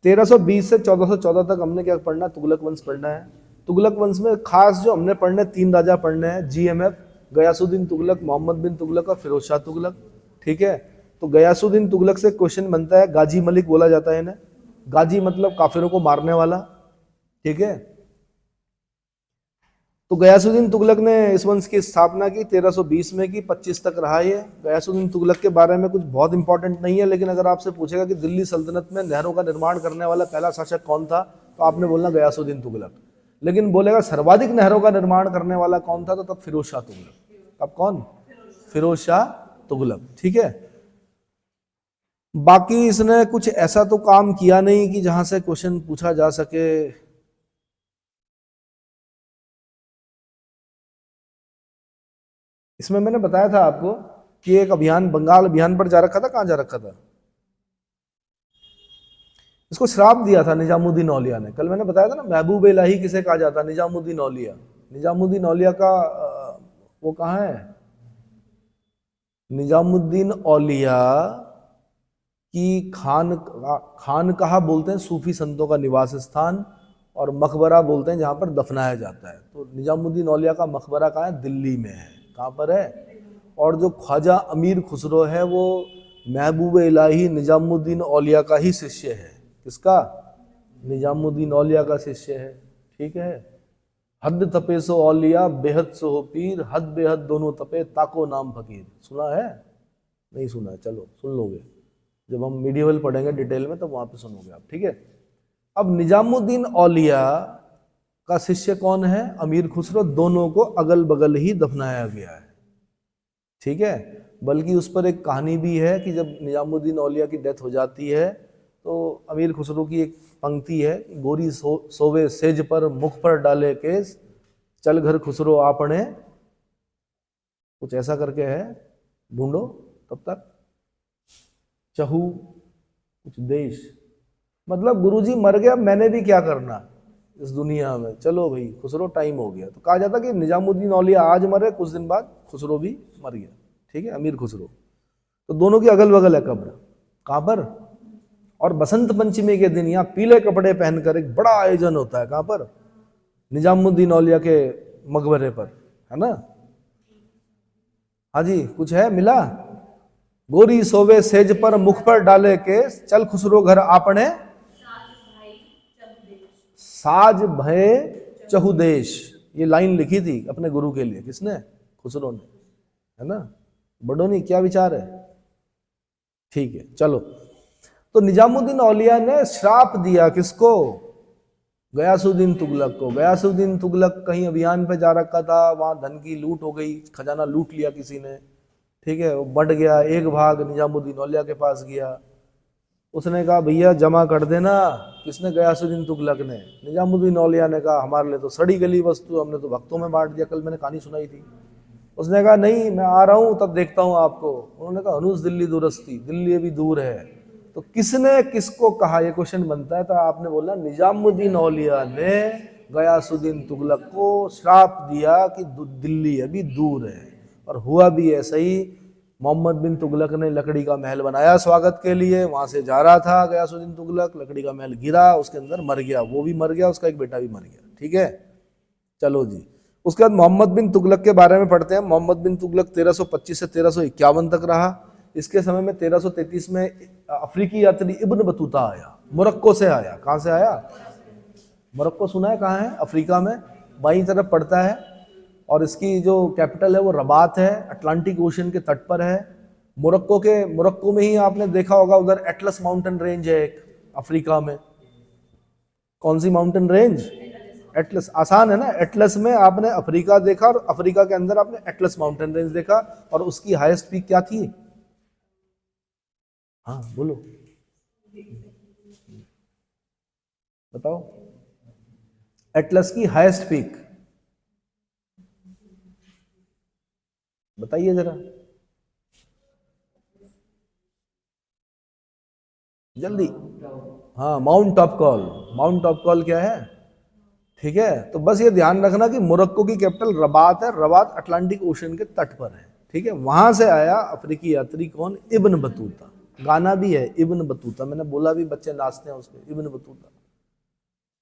1320 से 1414 तक हमने क्या पढ़ना? तुगलक वंश पढ़ना है। तुगलक वंश में खास जो हमने पढ़ने 3 राजा पढ़ने हैं, GMF, गयासुद्दीन तुगलक, मोहम्मद बिन तुगलक और फिरोज शाह तुगलक, ठीक है। तो गयासुद्दीन तुगलक से क्वेश्चन बनता है। गाजी मलिक बोला जाता है इन्हें। गाजी मतलब काफिरों को मारने वाला, ठीक है। तो गयासुद्दीन तुगलक ने इस वंश की स्थापना की 1320 में की, 25 तक रहा ये। गयासुद्दीन तुगलक के बारे में कुछ बहुत इंपॉर्टेंट नहीं है, लेकिन अगर आपसे पूछेगा कि दिल्ली सल्तनत में नहरों का निर्माण करने वाला पहला शासक कौन था, तो आपने बोलना गयासुद्दीन तुगलक। लेकिन बोलेगा सर्वाधिक नहरों का निर्माण करने वाला कौन था, तो तब फिरोज शाह तुगलक। अब कौन? फिरोज शाह तुगलक, ठीक है। बाकी इसने कुछ ऐसा तो काम किया नहीं कि जहां से क्वेश्चन पूछा जा सके। इसमें मैंने बताया था आपको कि एक अभियान, बंगाल अभियान पर जा रखा था। कहां जा रखा था? इसको श्राप दिया था निजामुद्दीन औलिया ने। कल मैंने बताया था ना, महबूब इलाही किसे कहा जाता है? निजामुद्दीन औलिया। निजामुद्दीन औलिया का वो कहाँ है? निजामुद्दीन औलिया की खानकाह बोलते हैं सूफी संतों का निवास स्थान, और मकबरा बोलते हैं जहाँ पर दफनाया जाता है। तो निजामुद्दीन औलिया का मकबरा कहाँ है? दिल्ली में है। कहाँ पर है? और जो ख्वाजा अमीर खुसरो है वो महबूब इलाही निजामुद्दीन औलिया का ही शिष्य है। किसका? निजामुद्दीन औलिया का शिष्य है, ठीक है। हद तपे सो औलिया बेहद सो हो पीर, हद बेहद दोनों तपे ताको नाम फकीर। सुना है? नहीं सुना है, चलो सुन लोगे जब हम मीडिएवल पढ़ेंगे डिटेल में, तब वहां पे सुनोगे आप, ठीक है। अब निजामुद्दीन औलिया का शिष्य कौन है? अमीर खुसरो। दोनों को अगल बगल ही दफनाया गया है, ठीक है। बल्कि उस पर एक कहानी भी है कि जब निजामुद्दीन औलिया की डेथ हो जाती है तो अमीर खुसरो की एक पंक्ति है, गोरी सोवे सेज पर मुख पर डाले केस, चल घर खुसरो आपने, कुछ ऐसा करके है, ढूंढो तब तक। चहु कुछ देश, मतलब गुरुजी मर गया, मैंने भी क्या करना इस दुनिया में, चलो भाई खुसरो टाइम हो गया। तो कहा जाता कि निजामुद्दीन औलिया आज मरे, कुछ दिन बाद खुसरो भी मर गया, ठीक है, अमीर खुसरो। तो दोनों की अगल बगल है कब्र। कहां पर? और बसंत पंचमी के दिन यहाँ पीले कपड़े पहनकर एक बड़ा आयोजन होता है। कहां पर? निजामुद्दीन औलिया के मकबरे पर, है ना। हाँ जी, कुछ है मिला? गोरी सोवे सेज पर मुख पर डाले केस, चल खुसरो घर आपने, साज भय चहुदेश। ये लाइन लिखी थी अपने गुरु के लिए, किसने? खुसरो ने, है ना। बडोनी क्या विचार है? ठीक है, चलो। तो निजामुद्दीन औलिया ने श्राप दिया किसको? गयासुद्दीन तुगलक को। गयासुद्दीन तुगलक कहीं अभियान पे जा रखा था, वहां धन की लूट हो गई, खजाना लूट लिया किसी ने, ठीक है। वो बढ़ गया, एक भाग निजामुद्दीन औलिया के पास गया। उसने कहा भैया जमा कर देना। किसने? गयासुद्दीन तुगलक ने। निजामुद्दीन औलिया ने कहा हमारे लिए तो सड़ी गली वस्तु, हमने तो भक्तों में बांट दिया, कल मैंने कहानी सुनाई थी। उसने कहा नहीं, मैं आ रहा हूं तब देखता हूं आपको। उन्होंने कहा हनुस दिल्ली दूरस्ती, दिल्ली अभी दूर है। तो किसने किसको कहा, ये क्वेश्चन बनता है। तो आपने बोला निजामुद्दीन औलिया ने गयासुद्दीन तुगलक को श्राप दिया कि दिल्ली अभी दूर है। और हुआ भी ऐसा ही। मोहम्मद बिन तुगलक ने लकड़ी का महल बनाया स्वागत के लिए, वहां से जा रहा था गयासुद्दीन तुगलक, लकड़ी का महल गिरा, उसके अंदर मर गया, वो भी मर गया, उसका एक बेटा भी मर गया, ठीक है। चलो जी, उसके बाद मोहम्मद बिन तुगलक के बारे में पढ़ते हैं। मोहम्मद बिन तुगलक 1325 से 1351 तक रहा। इसके समय में 1333 में अफ्रीकी यात्री इब्न बतूता आया, मोरक्को से आया। कहां से आया? मोरक्को सुना है कहाँ है? अफ्रीका में, बाईं तरफ पड़ता है। और इसकी जो कैपिटल है वो रबात है, अटलांटिक ओशन के तट पर है। मोरक्को में ही आपने देखा होगा, उधर एटलस माउंटेन रेंज है एक, अफ्रीका में। कौन सी माउंटेन रेंज? एटलस। आसान है ना, एटलस में आपने अफ्रीका देखा और अफ्रीका के अंदर आपने एटलस माउंटेन रेंज देखा। और उसकी हाईएस्ट पीक क्या थी? हाँ बोलो, बताओ। एटलस की हाईएस्ट पीक बताइए जरा जल्दी। हाँ, माउंट टॉपकॉल। माउंट टॉपकॉल क्या है? ठीक है। तो बस ये ध्यान रखना कि मोरक्को की कैपिटल रबात है। रबात अटलांटिक ओशन के तट पर है, ठीक है। वहां से आया अफ्रीकी यात्री, कौन? Ibn Battuta. गाना भी है इब्न बतूता, मैंने बोला भी, बच्चे नाचते हैं उसमें, इब्न बतूता।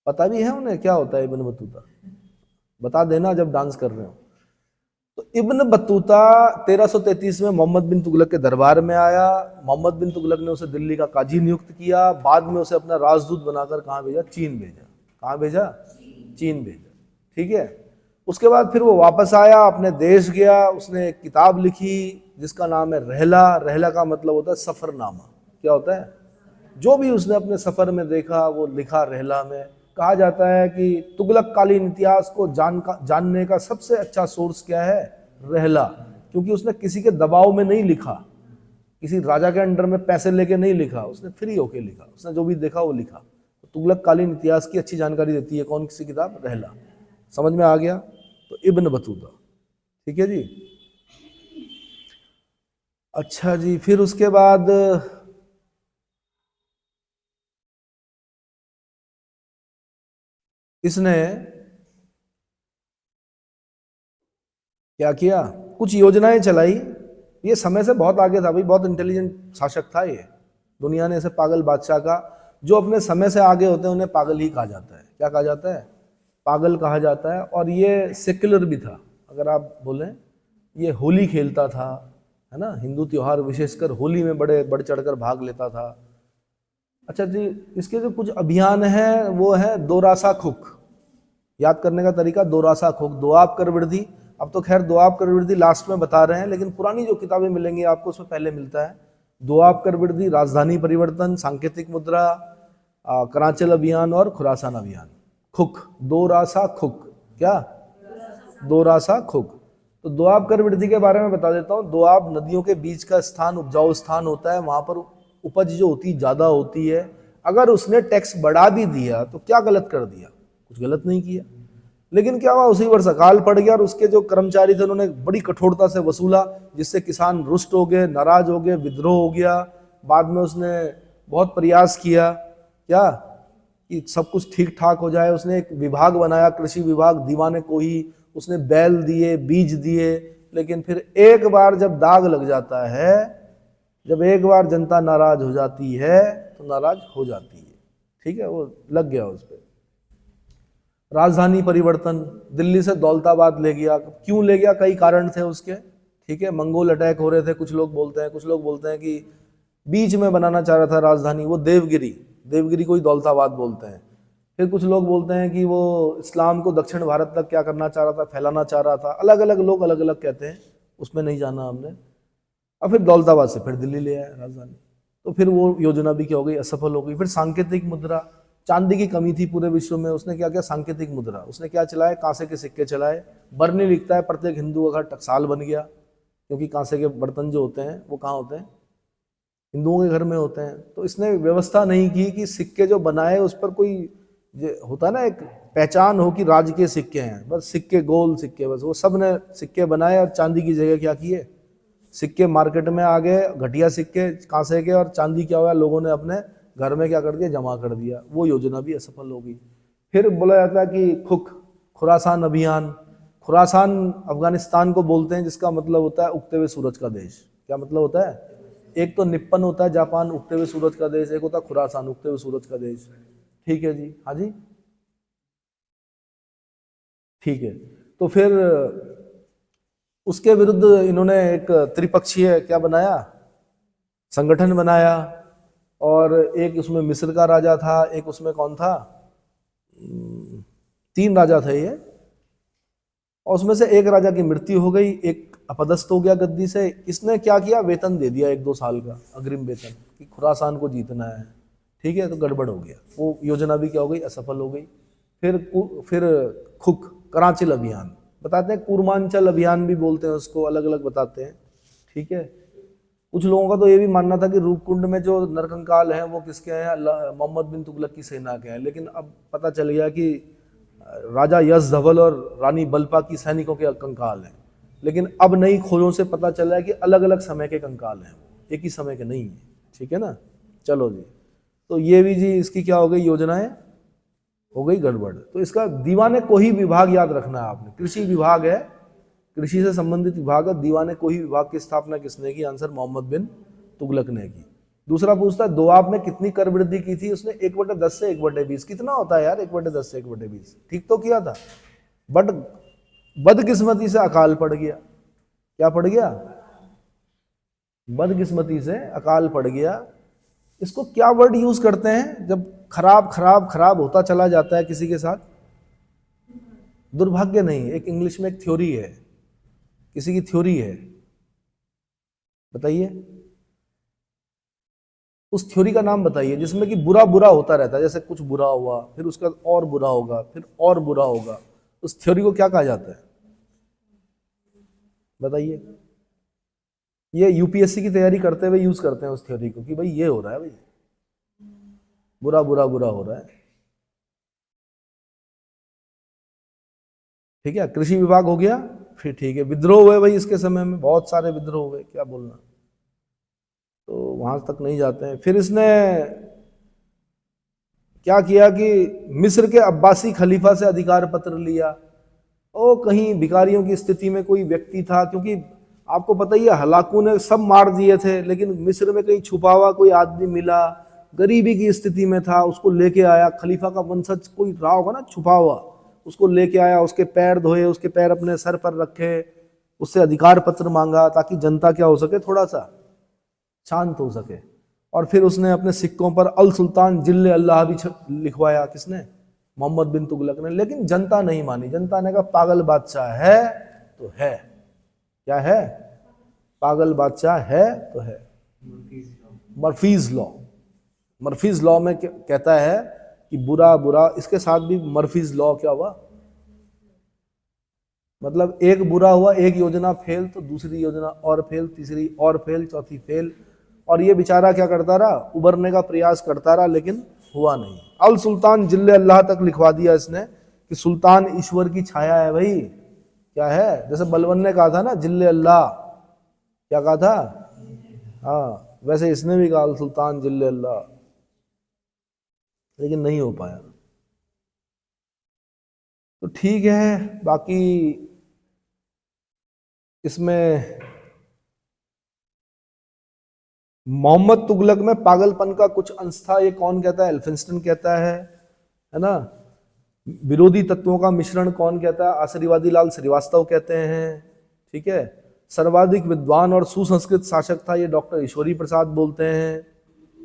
पता भी है उन्हें क्या होता है इब्न बतूता? बता देना जब डांस कर रहे हो। तो इब्न बतूता 1333 में मोहम्मद बिन तुगलक के दरबार में आया। मोहम्मद बिन तुगलक ने उसे दिल्ली का काजी नियुक्त किया। बाद में उसे अपना राजदूत बनाकर कहाँ भेजा? चीन भेजा। कहाँ भेजा? चीन भेजा, ठीक है। उसके बाद फिर वो वापस आया, अपने देश गया। उसने एक किताब लिखी जिसका नाम है रहला। रहला का मतलब होता है सफरनामा। क्या होता है? जो भी उसने अपने सफर में देखा वो लिखा रहला में। कहा जाता है कि तुगलक कालीन इतिहास को जानने का सबसे अच्छा सोर्स क्या है? रहला। क्योंकि उसने किसी के दबाव में नहीं लिखा, किसी राजा के अंडर में पैसे लेके नहीं लिखा, उसने फ्री होके लिखा। उसने जो भी देखा वो लिखा। तो तुगलक कालीन इतिहास की अच्छी जानकारी देती है कौन सी किताब? रहला। समझ में आ गया? तो इब्न बतूता, ठीक है जी। अच्छा जी, फिर उसके बाद इसने क्या किया? कुछ योजनाएं चलाई। ये समय से बहुत आगे था भाई, बहुत इंटेलिजेंट शासक था ये। दुनिया ने इसे पागल बादशाह का, जो अपने समय से आगे होते हैं उन्हें पागल ही कहा जाता है। क्या कहा जाता है? पागल कहा जाता है। और ये सेक्युलर भी था, अगर आप बोलें। ये होली खेलता था, है ना, हिंदू त्योहार विशेषकर होली में बड़े बढ़ चढ़कर भाग लेता था। अच्छा जी, इसके जो कुछ अभियान है वो है दोरासा खुक। याद करने का तरीका दोरासा खुक, दोआब कर वृद्धि। अब तो खैर दोआब कर वृद्धि लास्ट में बता रहे हैं, लेकिन पुरानी जो किताबें मिलेंगी आपको उसमें पहले मिलता है। दोआब कर वृद्धि, राजधानी परिवर्तन, सांकेतिक मुद्रा, कराचल अभियान और खुरासान अभियान। खुक, दोरासा खुक, क्या दोरासा खुक। तो दोआब कर वृद्धि के बारे में बता देता हूँ। दोआब नदियों के बीच का स्थान, उपजाऊ स्थान होता है, वहां पर उपज जो होती ज्यादा होती है। अगर उसने टैक्स बढ़ा भी दिया तो क्या गलत कर दिया? कुछ गलत नहीं किया। लेकिन क्या हुआ, उसी वर्ष अकाल पड़ गया और उसके जो कर्मचारी थे उन्होंने बड़ी कठोरता से वसूला, जिससे किसान रुष्ट हो गए, नाराज हो गए, विद्रोह हो गया। बाद में उसने बहुत प्रयास किया क्या कि सब कुछ ठीक ठाक हो जाए। उसने एक विभाग बनाया, कृषि विभाग, दीवाने को ही उसने बैल दिए, बीज दिए। लेकिन फिर एक बार जब दाग लग जाता है, जब एक बार जनता नाराज हो जाती है तो नाराज हो जाती है। ठीक है, वो लग गया उस पर। राजधानी परिवर्तन, दिल्ली से दौलताबाद ले गया। क्यों ले गया? कई कारण थे उसके। ठीक है, मंगोल अटैक हो रहे थे, कुछ लोग बोलते हैं। कुछ लोग बोलते हैं कि बीच में बनाना चाह रहा था राजधानी, वो देवगिरी को ही दौलताबाद बोलते हैं। फिर कुछ लोग बोलते हैं कि वो इस्लाम को दक्षिण भारत तक क्या करना चाह रहा था, फैलाना चाह रहा था। अलग अलग लोग अलग अलग कहते हैं, उसमें नहीं जाना हमने। अब फिर दौलताबाद से फिर दिल्ली ले आया राजधानी। तो फिर वो योजना भी क्या हो गई, असफल हो गई। फिर सांकेतिक मुद्रा, चांदी की कमी थी पूरे विश्व में, उसने क्या किया, सांकेतिक मुद्रा। उसने क्या चलाए, कांसे के सिक्के चलाए। बर्नी लिखता है, प्रत्येक हिंदू का घर टकसाल बन गया, क्योंकि कांसे के बर्तन जो होते हैं वो कहाँ होते हैं, हिंदुओं के घर में होते हैं। तो इसने व्यवस्था नहीं की कि सिक्के जो बनाए उस पर कोई होता है ना, एक पहचान हो कि राज्य के सिक्के हैं। बस सिक्के, गोल सिक्के, बस वो सब ने सिक्के बनाए और चांदी की जगह क्या किए, सिक्के मार्केट में आ गए, घटिया सिक्के कांसे के, और चांदी क्या हुआ, लोगों ने अपने घर में क्या कर दिया, जमा कर दिया। वो योजना भी असफल हो गई। फिर बोला जाता है कि खुरासान अभियान। खुरासान अफगानिस्तान को बोलते हैं, जिसका मतलब होता है उगते हुए सूरज का देश। क्या मतलब होता है? एक तो निप्पन होता है जापान, उगते हुए सूरज का देश। एक होता है खुरासान, उगते हुए सूरज का देश। ठीक है जी, हाँ जी, ठीक है। तो फिर उसके विरुद्ध इन्होंने एक त्रिपक्षीय क्या बनाया, संगठन बनाया। और एक उसमें मिस्र का राजा था, एक उसमें कौन था, 3 राजा थे ये। और उसमें से एक राजा की मृत्यु हो गई, एक अपदस्थ हो गया गद्दी से। इसने क्या किया, वेतन दे दिया 1-2 साल का अग्रिम वेतन कि खुरासान को जीतना है। ठीक है, तो गड़बड़ हो गया, वो योजना भी क्या हो गई, असफल हो गई। फिर खुक, कराचिल अभियान बताते हैं, कूर्मांचल अभियान भी बोलते हैं उसको, अलग अलग बताते हैं। ठीक है, कुछ लोगों का तो ये भी मानना था कि रूपकुंड में जो नरकंकाल हैं वो किसके हैं, मोहम्मद बिन तुगलक की सेना के हैं। लेकिन अब पता चल गया कि राजा यश धवल और रानी बल्पा की सैनिकों के कंकाल हैं। लेकिन अब नई खोजों से पता चला है कि अलग अलग समय के कंकाल हैं, एक ही समय के नहीं है। ठीक है ना, चलो जी। तो ये भी जी इसकी क्या हो गई, योजनाएं हो गई गड़बड़। तो इसका दीवाने को ही विभाग याद रखना है आपने। कृषि विभाग है, कृषि से संबंधित विभाग है। दीवाने को ही विभाग की स्थापना किसने की? आंसर मोहम्मद बिन तुगलक ने की। दूसरा पूछता है दोआब में कितनी कर वृद्धि की थी? उसने 1/10 से 1/20। कितना होता है यार 1/10 से 1/20? ठीक तो किया था, बट बदकिस्मती से अकाल पड़ गया। क्या पड़ गया? बदकिस्मती से अकाल पड़ गया। इसको क्या वर्ड यूज करते हैं जब खराब खराब खराब होता चला जाता है किसी के साथ? दुर्भाग्य नहीं, एक इंग्लिश में एक थ्योरी है, किसी की थ्योरी है, बताइए उस थ्योरी का नाम बताइए जिसमें कि बुरा बुरा होता रहता है। जैसे कुछ बुरा हुआ, फिर उसका और बुरा होगा, फिर और बुरा होगा। उस थ्योरी को क्या कहा जाता है, बताइए। ये यूपीएससी की तैयारी करते हुए यूज करते हैं उस थ्योरी को कि भाई ये हो रहा है, भाई बुरा बुरा बुरा हो रहा है। ठीक है, कृषि विभाग हो गया। फिर ठीक है, विद्रोह हुए भाई इसके समय में, बहुत सारे विद्रोह हुए, क्या बोलना। तो वहां तक नहीं जाते हैं। फिर इसने क्या किया कि मिस्र के अब्बासी खलीफा से अधिकार पत्र लिया। ओ कहीं भिखारियों की स्थिति में कोई व्यक्ति था, क्योंकि आपको पता ही है हलाकू ने सब मार दिए थे, लेकिन मिस्र में कहीं छुपा हुआ कोई आदमी मिला, गरीबी की स्थिति में था, उसको लेके आया। खलीफा का वंशज कोई रहा होगा ना छुपा हुआ, उसको लेके आया, उसके पैर धोए, उसके पैर अपने सर पर रखे, उससे अधिकार पत्र मांगा ताकि जनता क्या हो सके, थोड़ा सा शांत हो सके। और फिर उसने अपने सिक्कों पर अल सुल्तान जिल्ले अल्लाह भी लिखवाया, किसने? मोहम्मद बिन तुगलक ने। लेकिन जनता नहीं मानी, जनता ने कहा पागल बादशाह है तो है। क्या है? पागल बादशाह है तो है। मर्फीज लॉ, मर्फीज लॉ में कहता है कि बुरा बुरा, इसके साथ भी मर्फीज लॉ क्या हुआ, मतलब एक बुरा हुआ, एक योजना फेल तो दूसरी योजना और फेल, तीसरी और फेल, चौथी फेल, और ये बेचारा क्या करता रहा? उबरने का प्रयास करता रहा, लेकिन हुआ नहीं। अल सुल्तान जिल्ले अल्लाह तक लिखवा दिया इसने कि सुल्तान ईश्वर की छाया है भाई। क्या है? जैसे बलवन ने कहा था ना जिल्ले अल्लाह, क्या कहा था? हाँ, वैसे इसने भी कहा अल सुल्तान जिल्ले अल्लाह, लेकिन नहीं हो पाया। तो ठीक है, बाकी इसमें मोहम्मद तुगलक में पागलपन का कुछ अंश था, ये कौन कहता है? एल्फिंस्टन कहता है ना। विरोधी तत्वों का मिश्रण कौन कहता है? आशीर्वादी लाल श्रीवास्तव कहते हैं। ठीक है। सर्वाधिक विद्वान और सुसंस्कृत शासक था, ये डॉक्टर ईश्वरी प्रसाद बोलते हैं।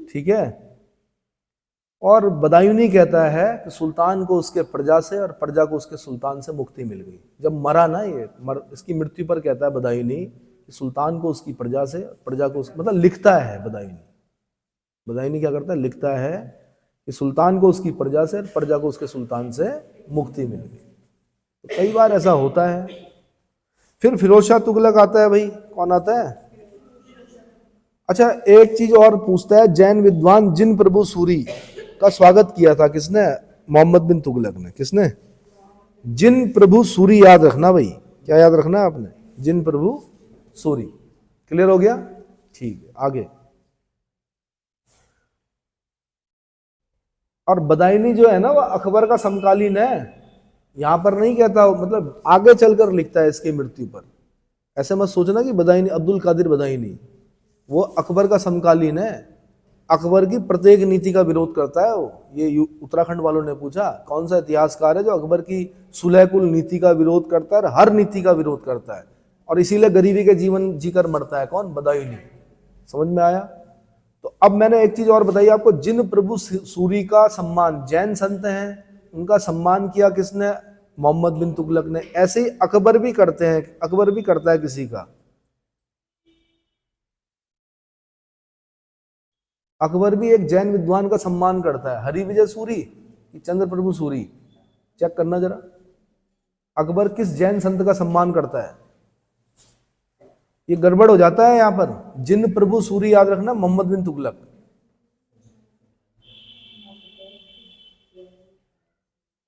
ठीक है। और बदायूनी कहता है कि सुल्तान को उसके प्रजा से और प्रजा को उसके सुल्तान से मुक्ति मिल गई। जब मरा ना ये इसकी मृत्यु पर कहता है बदायूनी कि सुल्तान को उसकी प्रजा से, प्रजा को मतलब लिखता है बदायूनी क्या करता है? लिखता है कि सुल्तान को उसकी प्रजा से, प्रजा को उसके सुल्तान से मुक्ति मिल गई। तो कई बार ऐसा होता है। फिर फिरोज शाह तुगलक आता है भाई। कौन आता है? अच्छा, एक चीज और पूछता है, जैन विद्वान जिन प्रभु सूरी का स्वागत किया था किसने? मोहम्मद बिन तुगलक ने। किसने? जिन प्रभु सूरी। याद रखना भाई, क्या याद रखना है आपने? जिन प्रभु सूरी। क्लियर हो गया? ठीक है, आगे। और बदायूनी जो है ना, वो अकबर का समकालीन है। यहां पर नहीं कहता, मतलब आगे चलकर लिखता है इसकी मृत्यु पर। ऐसे मत सोचना कि बदायूनी अब्दुल कादिर बदायूनी, वो अकबर का समकालीन है। अकबर की प्रत्येक नीति का विरोध करता है वो। ये उत्तराखंड वालों ने पूछा कौन सा इतिहासकार है जो अकबर की सुलह कुल नीति का विरोध करता है, हर नीति का विरोध करता है, और इसीलिए गरीबी के जीवन जीकर मरता है। कौन? बदायूनी। समझ में आया? तो अब मैंने एक चीज और बताई आपको, जिन प्रभु सूरी का सम्मान, जैन संत हैं उनका सम्मान किया किसने? मोहम्मद बिन तुगलक ने। ऐसे ही अकबर भी करते हैं, अकबर भी करता है किसी का। अकबर भी एक जैन विद्वान का सम्मान करता है, हरि विजय सूरी कि चंद्र प्रभु सूरी, चेक करना जरा। अकबर किस जैन संत का सम्मान करता है? ये गड़बड़ हो जाता है यहां पर। जिन प्रभु सूरी याद रखना, मोहम्मद बिन तुगलक।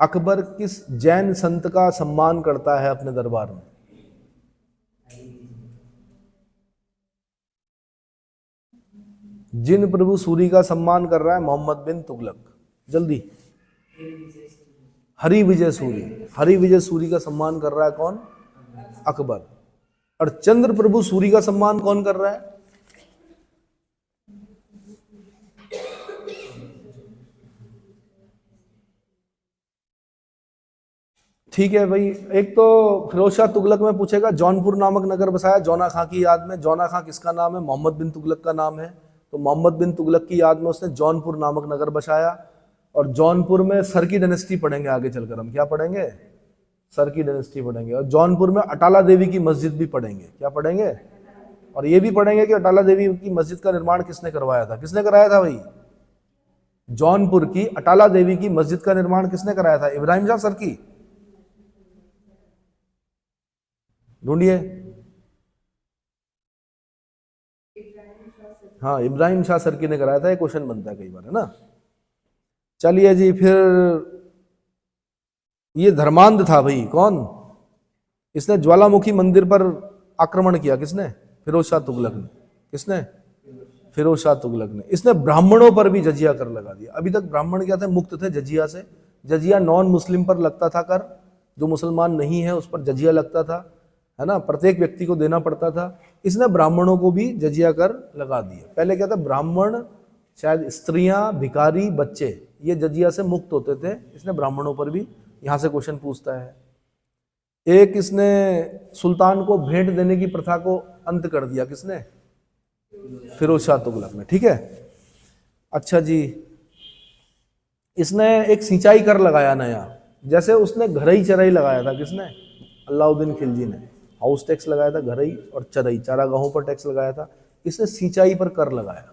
अकबर किस जैन संत का सम्मान करता है अपने दरबार में? जिन प्रभु सूरी का सम्मान कर रहा है मोहम्मद बिन तुगलक। जल्दी। हरि विजय सूरी। हरि विजय सूरी का सम्मान कर रहा है कौन? अकबर। और चंद्र प्रभु सूरी का सम्मान कौन कर रहा है? ठीक है भाई। एक तो फिरोज शाह तुगलक में पूछेगा जौनपुर नामक नगर बसाया जौना खां की याद में। जौना खां किसका नाम है? मोहम्मद बिन तुगलक का नाम है। तो मोहम्मद बिन तुगलक की याद में उसने जौनपुर नामक नगर बसाया। और जौनपुर में सर की डायनेस्टी पढ़ेंगे आगे चलकर हम। क्या पढ़ेंगे? सर की डायनेस्टी पढ़ेंगे। और जौनपुर में अटाला देवी की मस्जिद भी पढ़ेंगे। क्या पढ़ेंगे? और ये भी पढ़ेंगे कि अटाला देवी की मस्जिद का निर्माण किसने करवाया था? किसने कराया था भाई? जौनपुर की अटाला देवी की मस्जिद का निर्माण किसने कराया था? इब्राहिम शाह सरकी। ढूंढिए। हाँ, इब्राहिम शाह सरकी ने कराया था। ये क्वेश्चन बनता है कई बार, है ना। चलिए जी, फिर ये धर्मांध था भाई। कौन? इसने ज्वालामुखी मंदिर पर आक्रमण किया। किसने? फिरोज शाह तुगलक ने। किसने? फिरोज शाह तुगलक ने। इसने ब्राह्मणों पर भी जजिया कर लगा दिया। अभी तक ब्राह्मण क्या थे? मुक्त थे जजिया से। जजिया नॉन मुस्लिम पर लगता था कर, जो मुसलमान नहीं है उस पर जजिया लगता था, है ना, प्रत्येक व्यक्ति को देना पड़ता था। इसने ब्राह्मणों को भी जजिया कर लगा दिया। पहले क्या था? ब्राह्मण, शायद स्त्रियां, भिखारी, बच्चे, ये जजिया से मुक्त होते थे। इसने ब्राह्मणों पर भी, यहां से क्वेश्चन पूछता है। एक इसने सुल्तान को भेंट देने की प्रथा को अंत कर दिया। किसने? फिरोज शाह तुगलक ने। ठीक है। अच्छा जी, इसने एक सिंचाई कर लगाया नया, जैसे उसने घरई चरई लगाया था, किसने? अलाउद्दीन खिलजी ने हाउस टैक्स लगाया था, घरई और चरई चारागाहों पर टैक्स लगाया था। इसने सिंचाई पर कर लगाया।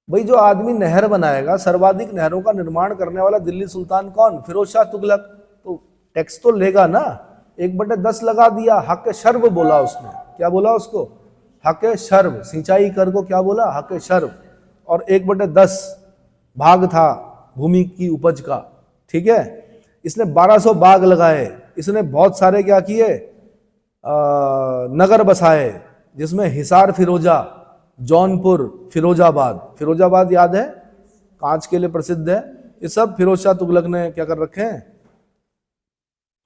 भाई जो आदमी नहर बनाएगा, सर्वाधिक नहरों का निर्माण करने वाला दिल्ली सुल्तान कौन? फिरोज शाह तुगलक। तो टैक्स तो लेगा ना। 1/10 लगा दिया, हक शर्व बोला उसने। क्या बोला उसको? हक शर्व। सिंचाई कर को क्या बोला? हक शर्व। और 1/10 भाग था भूमि की उपज का, ठीक है। इसने 1200 बाग लगाए। इसने बहुत सारे क्या किए? नगर बसाए, जिसमें हिसार फिरोजा, जौनपुर, फिरोजाबाद। फिरोजाबाद याद है, कांच के लिए प्रसिद्ध है। ये सब फिरोज शाह तुगलक ने क्या कर रखे हैं।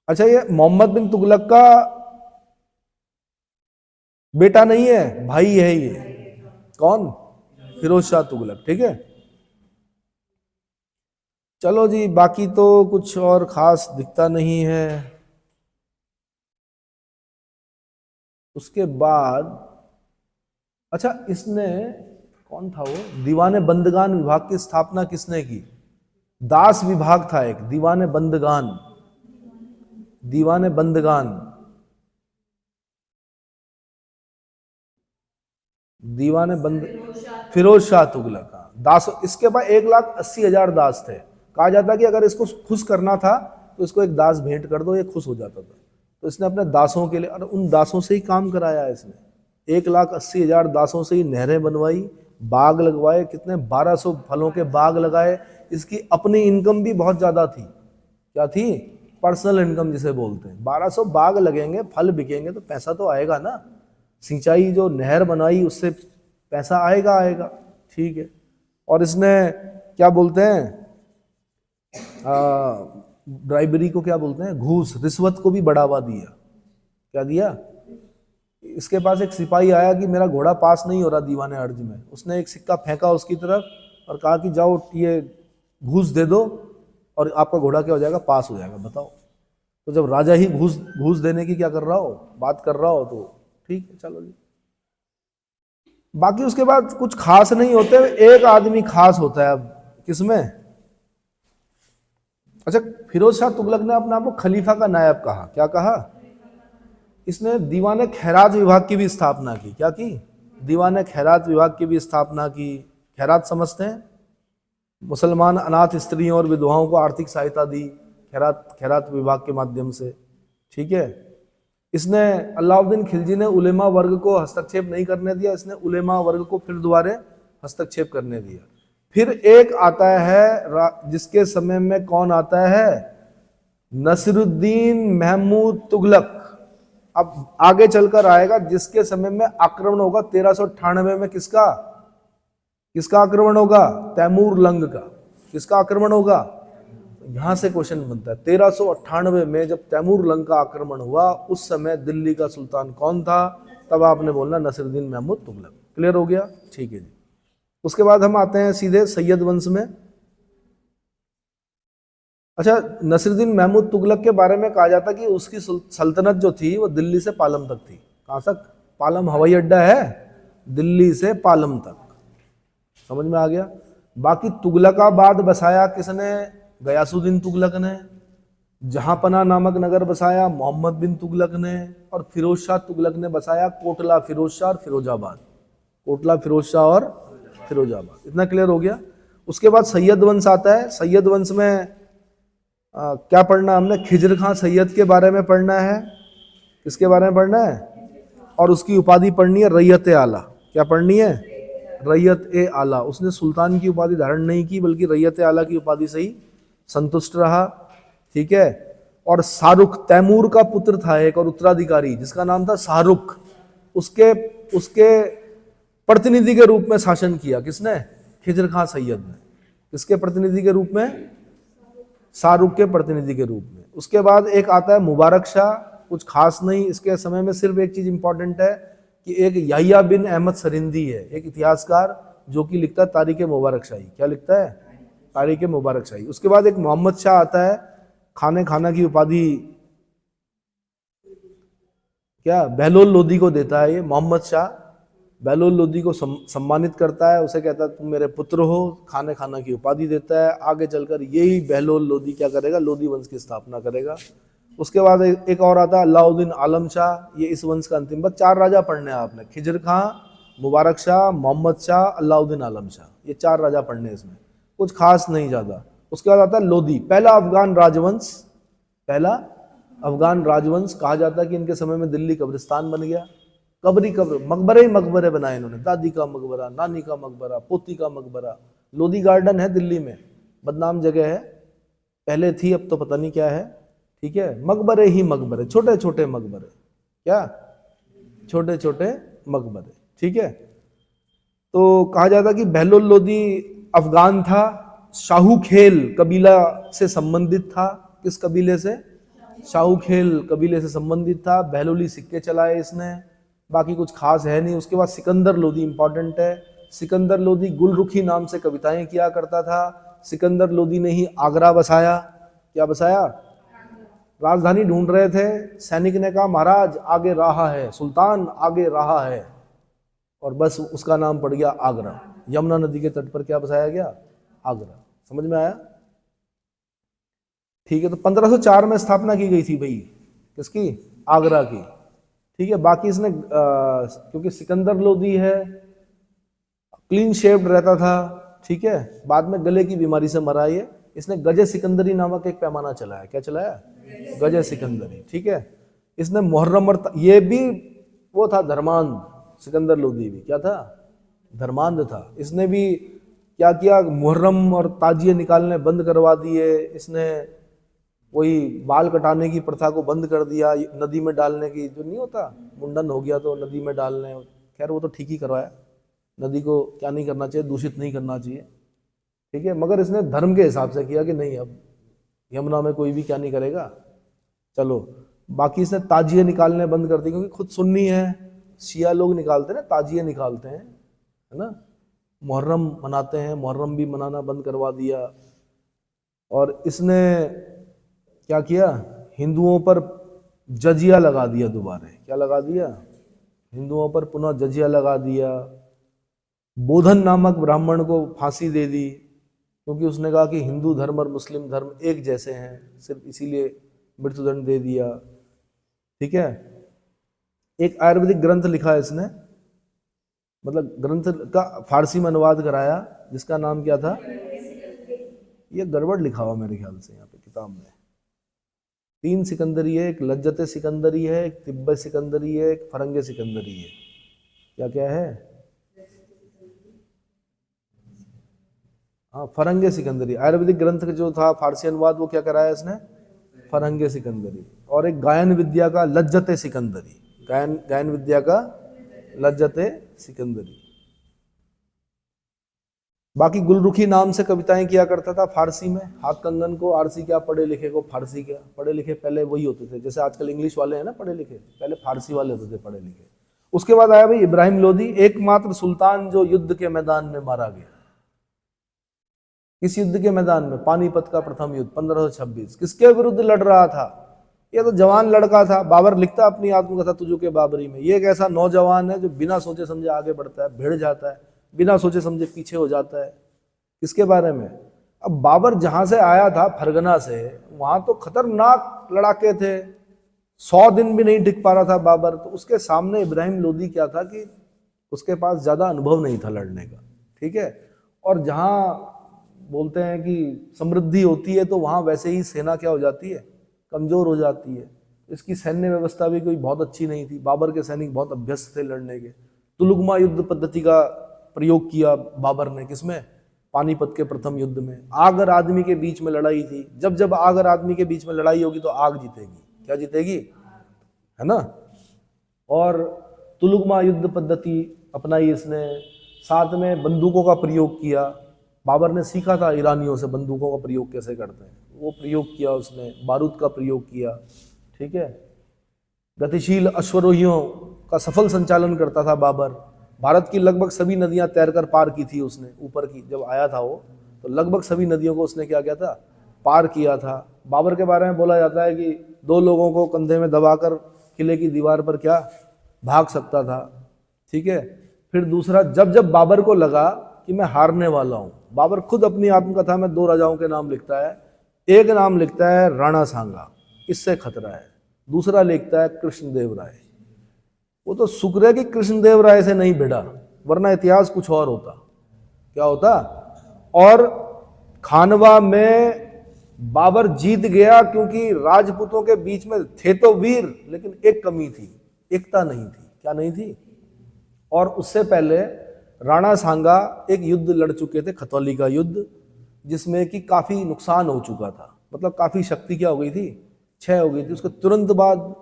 अच्छा, ये मोहम्मद बिन तुगलक का बेटा नहीं है, भाई है ये। कौन? फिरोज शाह तुगलक, ठीक है। चलो जी, बाकी तो कुछ और खास दिखता नहीं है। उसके बाद अच्छा, इसने कौन था वो? दीवाने बंदगान विभाग की स्थापना किसने की? दास विभाग था एक, दीवाने बंदगान। दीवाने बंदगान, दीवाने बंद, फिरोज शाह तुगलक का दास। इसके पास 1,80,000 दास थे। कहा जाता कि अगर इसको खुश करना था तो इसको एक दास भेंट कर दो, ये खुश हो जाता था। तो इसने अपने दासों के लिए, और उन दासों से ही काम कराया इसने। 1,80,000 दासों से ही नहरें बनवाई, बाग लगवाए। कितने? 1200 फलों के बाग लगाए। इसकी अपनी इनकम भी बहुत ज्यादा थी। क्या थी? पर्सनल इनकम जिसे बोलते हैं। 1200 बाग लगेंगे, फल बिकेंगे तो पैसा तो आएगा ना। सिंचाई जो नहर बनाई उससे पैसा आएगा आएगा, ठीक है। और इसने क्या बोलते हैं, ब्राइबरी को क्या बोलते हैं? घूस, रिश्वत को भी बढ़ावा दिया। क्या दिया? इसके पास एक सिपाही आया कि मेरा घोड़ा पास नहीं हो रहा दीवाने अर्ज में। उसने एक सिक्का फेंका उसकी तरफ और कहा कि जाओ ये घूस दे दो और आपका घोड़ा क्या हो जाएगा? पास हो जाएगा। बताओ, तो जब राजा ही घूस घूस देने की क्या कर रहा हो, बात कर रहा हो, तो ठीक है, चलो जी। बाकी उसके बाद कुछ खास नहीं होते। एक आदमी खास होता है अब, किसमें? अच्छा, फिरोज शाह तुगलक ने अपने आप को खलीफा का नायब कहा। क्या कहा? इसने दीवाने खैरात विभाग की भी स्थापना की। क्या की? दीवाने खैरात विभाग की भी स्थापना की। खैरात समझते हैं? मुसलमान अनाथ स्त्रियों और विधवाओं को आर्थिक सहायता दी खैरात खैरात विभाग के माध्यम से, ठीक है। इसने अलाउद्दीन खिलजी ने उलेमा वर्ग को हस्तक्षेप नहीं करने दिया। इसने उलेमा वर्ग को फिर दोबारे हस्तक्षेप करने दिया। फिर एक आता है जिसके समय में कौन आता है? नसीरुद्दीन महमूद तुगलक। अब आगे चलकर आएगा, जिसके समय में आक्रमण होगा 1398 में। किसका? किसका आक्रमण होगा? तैमूर लंग का। किसका आक्रमण होगा? यहां से क्वेश्चन बनता है। 1398 में जब तैमूर लंग का आक्रमण हुआ, उस समय दिल्ली का सुल्तान कौन था? तब आपने बोलना नसीरुद्दीन महमूद तुगलक। क्लियर हो गया? ठीक है जी। उसके बाद हम आते हैं सीधे सैयद वंश में। अच्छा, नसीरुद्दीन महमूद तुगलक के बारे में कहा जाता कि उसकी सल्तनत जो थी वो दिल्ली से पालम तक थी। कहां तक? पालम हवाई अड्डा है, दिल्ली से पालम तक। समझ में आ गया? बाकी तुगलकाबाद बसाया किसने? गयासुद्दीन तुगलक ने। जहांपना नामक नगर बसाया मोहम्मद बिन तुगलक ने। और फिरोज शाह तुगलक ने बसाया कोटला फिरोज शाह और फिरोजाबाद। कोटला फिरोज शाह और फिरोजाबाद। इतना क्लियर हो गया? उसके बाद सैयद वंश आता है। सैयद वंश में क्या पढ़ना हमने? खिजर खां सैयद के बारे में पढ़ना है। किसके बारे में पढ़ना है? और उसकी उपाधि पढ़नी है रैयत आला। क्या पढ़नी है? रैयत ए आला। उसने सुल्तान की उपाधि धारण नहीं की, बल्कि रैयत आला की उपाधि से ही संतुष्ट रहा, ठीक है। और शाहरुख, तैमूर का पुत्र था एक और उत्तराधिकारी, जिसका नाम था शाहरुख। उसके उसके प्रतिनिधि के रूप में शासन किया। किसने? खिजर खां सैयद ने। किसके प्रतिनिधि के रूप में? शाहरुख के प्रतिनिधि के रूप में। उसके बाद एक आता है मुबारक शाह। कुछ खास नहीं इसके समय में, सिर्फ एक चीज इंपॉर्टेंट है कि एक याहिया बिन अहमद सरिंदी है, एक इतिहासकार, जो कि लिखता है तारीख मुबारक शाही। क्या लिखता है? तारीख मुबारक शाही। उसके बाद एक मोहम्मद शाह आता है, खाने खाना की उपाधि क्या बहलोल लोदी को देता है ये मोहम्मद शाह। बहलोल लोदी को सम्मानित करता है, उसे कहता है तुम मेरे पुत्र हो, खाने खाना की उपाधि देता है। आगे चलकर यही बहलोल लोदी क्या करेगा, लोदी वंश की स्थापना करेगा। उसके बाद एक और आता है अलाउद्दीन आलम शाह, ये इस वंश का अंतिम। बस 4 राजा पढ़ने हैं आपने, खिजर खां, मुबारक शाह, मोहम्मद शाह, अलाउद्दीन आलम शाह, ये 4 राजा पढ़ने हैं इसमें, कुछ खास नहीं ज़्यादा। उसके बाद आता है लोदी, पहला अफगान राजवंश। पहला अफगान राजवंश, कहा जाता है कि इनके समय में दिल्ली कब्रिस्तान बन गया। कब्र मकबरे ही मकबरे बनाए इन्होंने, दादी का मकबरा, नानी का मकबरा, पोती का मकबरा। लोधी गार्डन है दिल्ली में, बदनाम जगह है, पहले थी अब तो पता नहीं क्या है। ठीक है, मकबरे ही मकबरे, छोटे छोटे मकबरे, क्या छोटे छोटे मकबरे। ठीक है, तो कहा जाता कि बहलोल लोदी अफगान था, शाहूखेल कबीला से संबंधित था। किस कबीले से? शाहूखेल कबीले से संबंधित था। बहलोली सिक्के चलाए इसने, बाकी कुछ खास है नहीं। उसके बाद सिकंदर लोदी इंपॉर्टेंट है। सिकंदर लोदी गुलरुखी नाम से कविताएं किया करता था। सिकंदर लोदी ने ही आगरा बसाया। क्या बसाया? राजधानी ढूंढ रहे थे, सैनिक ने कहा महाराज आगे रहा है, सुल्तान आगे रहा है, और बस उसका नाम पड़ गया आगरा। यमुना नदी के तट पर क्या बसाया गया? आगरा। समझ में आया? ठीक है, तो 1504 में स्थापना की गई थी भाई, किसकी? आगरा की। ठीक है, बाकी इसने क्योंकि सिकंदर लोदी है, क्लीन शेव्ड रहता था। ठीक है, बाद में गले की बीमारी से मरा ये। इसने गजे सिकंदरी नामक एक पैमाना चलाया। क्या चलाया? गजे सिकंदरी। ठीक है, इसने मुहर्रम और ये भी वो था धर्मांध, सिकंदर लोदी भी क्या था? धर्मांध था। इसने भी क्या किया, मुहर्रम और ताजिए निकालने बंद करवा दिए। इसने वही बाल कटाने की प्रथा को बंद कर दिया, नदी में डालने की, जो नहीं होता मुंडन हो गया तो नदी में डालने, खैर वो तो ठीक ही करवाया। नदी को क्या नहीं करना चाहिए, दूषित नहीं करना चाहिए। ठीक है, मगर इसने धर्म के हिसाब से किया कि नहीं अब यमुना में कोई भी क्या नहीं करेगा। चलो, बाकी इसने ताजिए निकालने बंद कर दी, क्योंकि खुद सुन्नी है, शिया लोग निकालते हैं ना, ताजिए निकालते हैं, है ना, मुहर्रम मनाते हैं, मुहर्रम भी मनाना बंद करवा दिया। और इसने क्या किया, हिंदुओं पर जजिया लगा दिया दोबारा। क्या लगा दिया? हिंदुओं पर पुनः जजिया लगा दिया। बोधन नामक ब्राह्मण को फांसी दे दी, क्योंकि उसने कहा कि हिंदू धर्म और मुस्लिम धर्म एक जैसे हैं, सिर्फ इसीलिए मृत्युदंड दे दिया। ठीक है, एक आयुर्वेदिक ग्रंथ लिखा इसने, मतलब ग्रंथ का फारसी में अनुवाद कराया, जिसका नाम क्या था? ये गड़बड़ लिखा हुआ मेरे ख्याल से यहाँ पे किताब में। 3 सिकंदरी है, एक लज्जते सिकंदरी है, एक तिब्बत सिकंदरी है, एक फरंगे सिकंदरी है। क्या क्या है? हाँ, फरंगे सिकंदरी। आयुर्वेदिक ग्रंथ जो था फारसी अनुवाद वो क्या कराया इसने? फरंगे सिकंदरी। और एक गायन विद्या का लज्जते सिकंदरी, गायन विद्या का लज्जते सिकंदरी। बाकी गुलरुखी नाम से कविताएं किया करता था फारसी में। हाथ कंगन को आरसी क्या, पढ़े लिखे को फारसी क्या। पढ़े लिखे पहले वही होते थे, जैसे आजकल इंग्लिश वाले हैं ना पढ़े लिखे, पहले फारसी वाले होते थे पढ़े लिखे। उसके बाद आया भाई इब्राहिम लोदी, एकमात्र सुल्तान जो युद्ध के मैदान में मारा गया। किस युद्ध के मैदान में? पानीपत का प्रथम युद्ध 1526। किसके विरुद्ध लड़ रहा था? ये तो जवान लड़का था। बाबर लिखता अपनी आत्मकथा तुझो के बाबरी में, ये एक ऐसा नौजवान है जो बिना सोचे समझे आगे बढ़ता है, भिड़ जाता है, बिना सोचे समझे पीछे हो जाता है। किसके बारे में? अब बाबर जहां से आया था फरगना से, वहां तो खतरनाक लड़ाके थे, 100 दिन भी नहीं टिक पा रहा था बाबर। तो उसके सामने इब्राहिम लोदी क्या था कि उसके पास ज्यादा अनुभव नहीं था लड़ने का। ठीक है, और जहां बोलते हैं कि समृद्धि होती है तो वहां वैसे ही सेना क्या हो जाती है? कमजोर हो जाती है। इसकी सैन्य व्यवस्था भी कोई बहुत अच्छी नहीं थी। बाबर के सैनिक बहुत अभ्यस्त थे लड़ने के। तुलुगमा युद्ध पद्धति का प्रयोग किया बाबर ने, किसमें? पानीपत के प्रथम युद्ध में। आग और आदमी के बीच में लड़ाई थी। जब जब आग और आदमी के बीच में लड़ाई होगी तो आग जीतेगी। क्या जीतेगी? है ना। और तुलुगमा युद्ध पद्धति अपनाई इसने। साथ में बंदूकों का प्रयोग किया। बाबर ने सीखा था ईरानियों से बंदूकों का प्रयोग कैसे करते हैं, वो प्रयोग किया उसने। बारूद का प्रयोग किया। ठीक है, गतिशील अश्वरोहियों का सफल संचालन करता था बाबर। भारत की लगभग सभी नदियां तैरकर पार की थी उसने। ऊपर की जब आया था वो, तो लगभग सभी नदियों को उसने क्या किया था? पार किया था। बाबर के बारे में बोला जाता है कि 2 लोगों को कंधे में दबाकर किले की दीवार पर क्या भाग सकता था। ठीक है, फिर दूसरा, जब जब बाबर को लगा कि मैं हारने वाला हूं, बाबर खुद अपनी आत्मकथा में 2 राजाओं के नाम लिखता है। एक नाम लिखता है राणा सांगा, इससे खतरा है। दूसरा लिखता है कृष्णदेव राय। वो तो शुक्र है कि कृष्णदेव राय से नहीं भिड़ा, वरना इतिहास कुछ और होता। क्या होता? और खानवा में बाबर जीत गया क्योंकि राजपूतों के बीच में थे तो वीर, लेकिन एक कमी थी, एकता नहीं थी। क्या नहीं थी? और उससे पहले राणा सांगा एक युद्ध लड़ चुके थे, खतौली का युद्ध, जिसमें कि काफी नुकसान हो चुका था। मतलब काफी शक्ति क्या हो गई थी? क्षय हो गई थी। उसके तुरंत बाद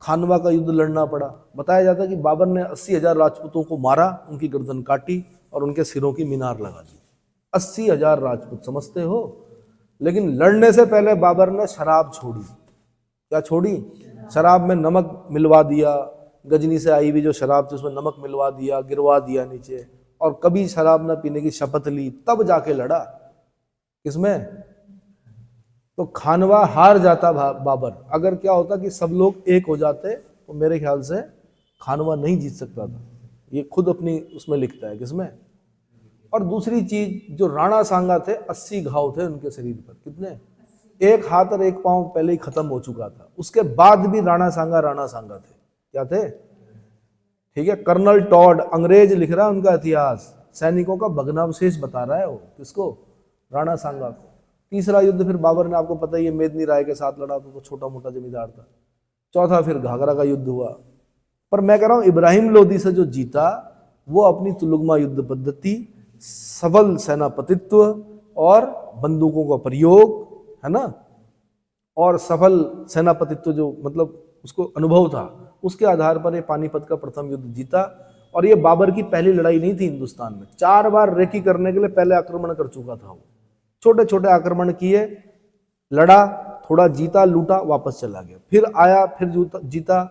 खानवा का युद्ध लड़ना पड़ा। बताया जाता है कि बाबर ने 80,000 राजपूतों को मारा, उनकी गर्दन काटी और उनके सिरों की मीनार लगा दी। 80,000 राजपूत, समझते हो? लेकिन लड़ने से पहले बाबर ने शराब छोड़ी। क्या छोड़ी? शराब में नमक मिलवा दिया, गजनी से आई हुई जो शराब थी उसमें नमक मिलवा दिया, गिरवा दिया नीचे, और कभी शराब न पीने की शपथ ली, तब जाके लड़ा। किसमें? तो खानवा हार जाता बाबर। अगर क्या होता कि सब लोग एक हो जाते तो मेरे ख्याल से खानवा नहीं जीत सकता था। ये खुद अपनी उसमें लिखता है। किसमें? और दूसरी चीज, जो राणा सांगा थे, 80 घाव थे उनके शरीर पर। कितने? एक हाथ और एक पांव पहले ही खत्म हो चुका था, उसके बाद भी राणा सांगा थे। क्या थे? ठीक है। कर्नल टॉड, अंग्रेज लिख रहा है उनका इतिहास, सैनिकों का भग्नावशेष बता रहा है वो। किसको? राणा सांगा को। तीसरा युद्ध फिर बाबर ने, आपको पता ही है, मेदनी राय के साथ लड़ा, तो छोटा मोटा जमींदार था। चौथा फिर घाघरा का युद्ध हुआ। पर मैं कह रहा हूं इब्राहिम लोदी से जो जीता, वो अपनी तुलुगमा युद्ध पद्धति, सफल सेनापतित्व और बंदूकों का प्रयोग, है ना, और सफल सेनापतित्व जो मतलब उसको अनुभव था, उसके आधार पर ये पानीपत का प्रथम युद्ध जीता। और ये बाबर की पहली लड़ाई नहीं थी हिंदुस्तान में। 4 बार रेकी करने के लिए पहले आक्रमण कर चुका था वो। छोटे छोटे आक्रमण किए, लड़ा, थोड़ा जीता, लूटा, वापस चला गया, फिर आया, फिर जीता,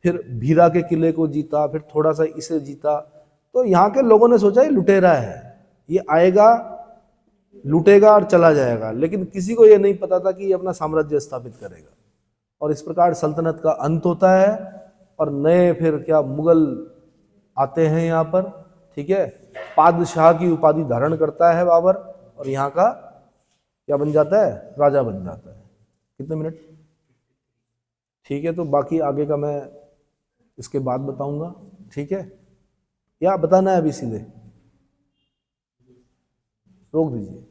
फिर भीरा के किले को जीता, फिर थोड़ा सा इसे जीता। तो यहाँ के लोगों ने सोचा ये लुटेरा है, ये आएगा, लूटेगा और चला जाएगा, लेकिन किसी को ये नहीं पता था कि ये अपना साम्राज्य स्थापित करेगा। और इस प्रकार सल्तनत का अंत होता है और नए फिर क्या मुगल आते हैं यहाँ पर। ठीक है। पादशाह की उपाधि धारण करता है बाबर और यहाँ का क्या बन जाता है? राजा बन जाता है। कितने मिनट? ठीक है, तो बाकी आगे का मैं इसके बाद बताऊंगा। ठीक है, या बताना है अभी सीधे? रोक दीजिए।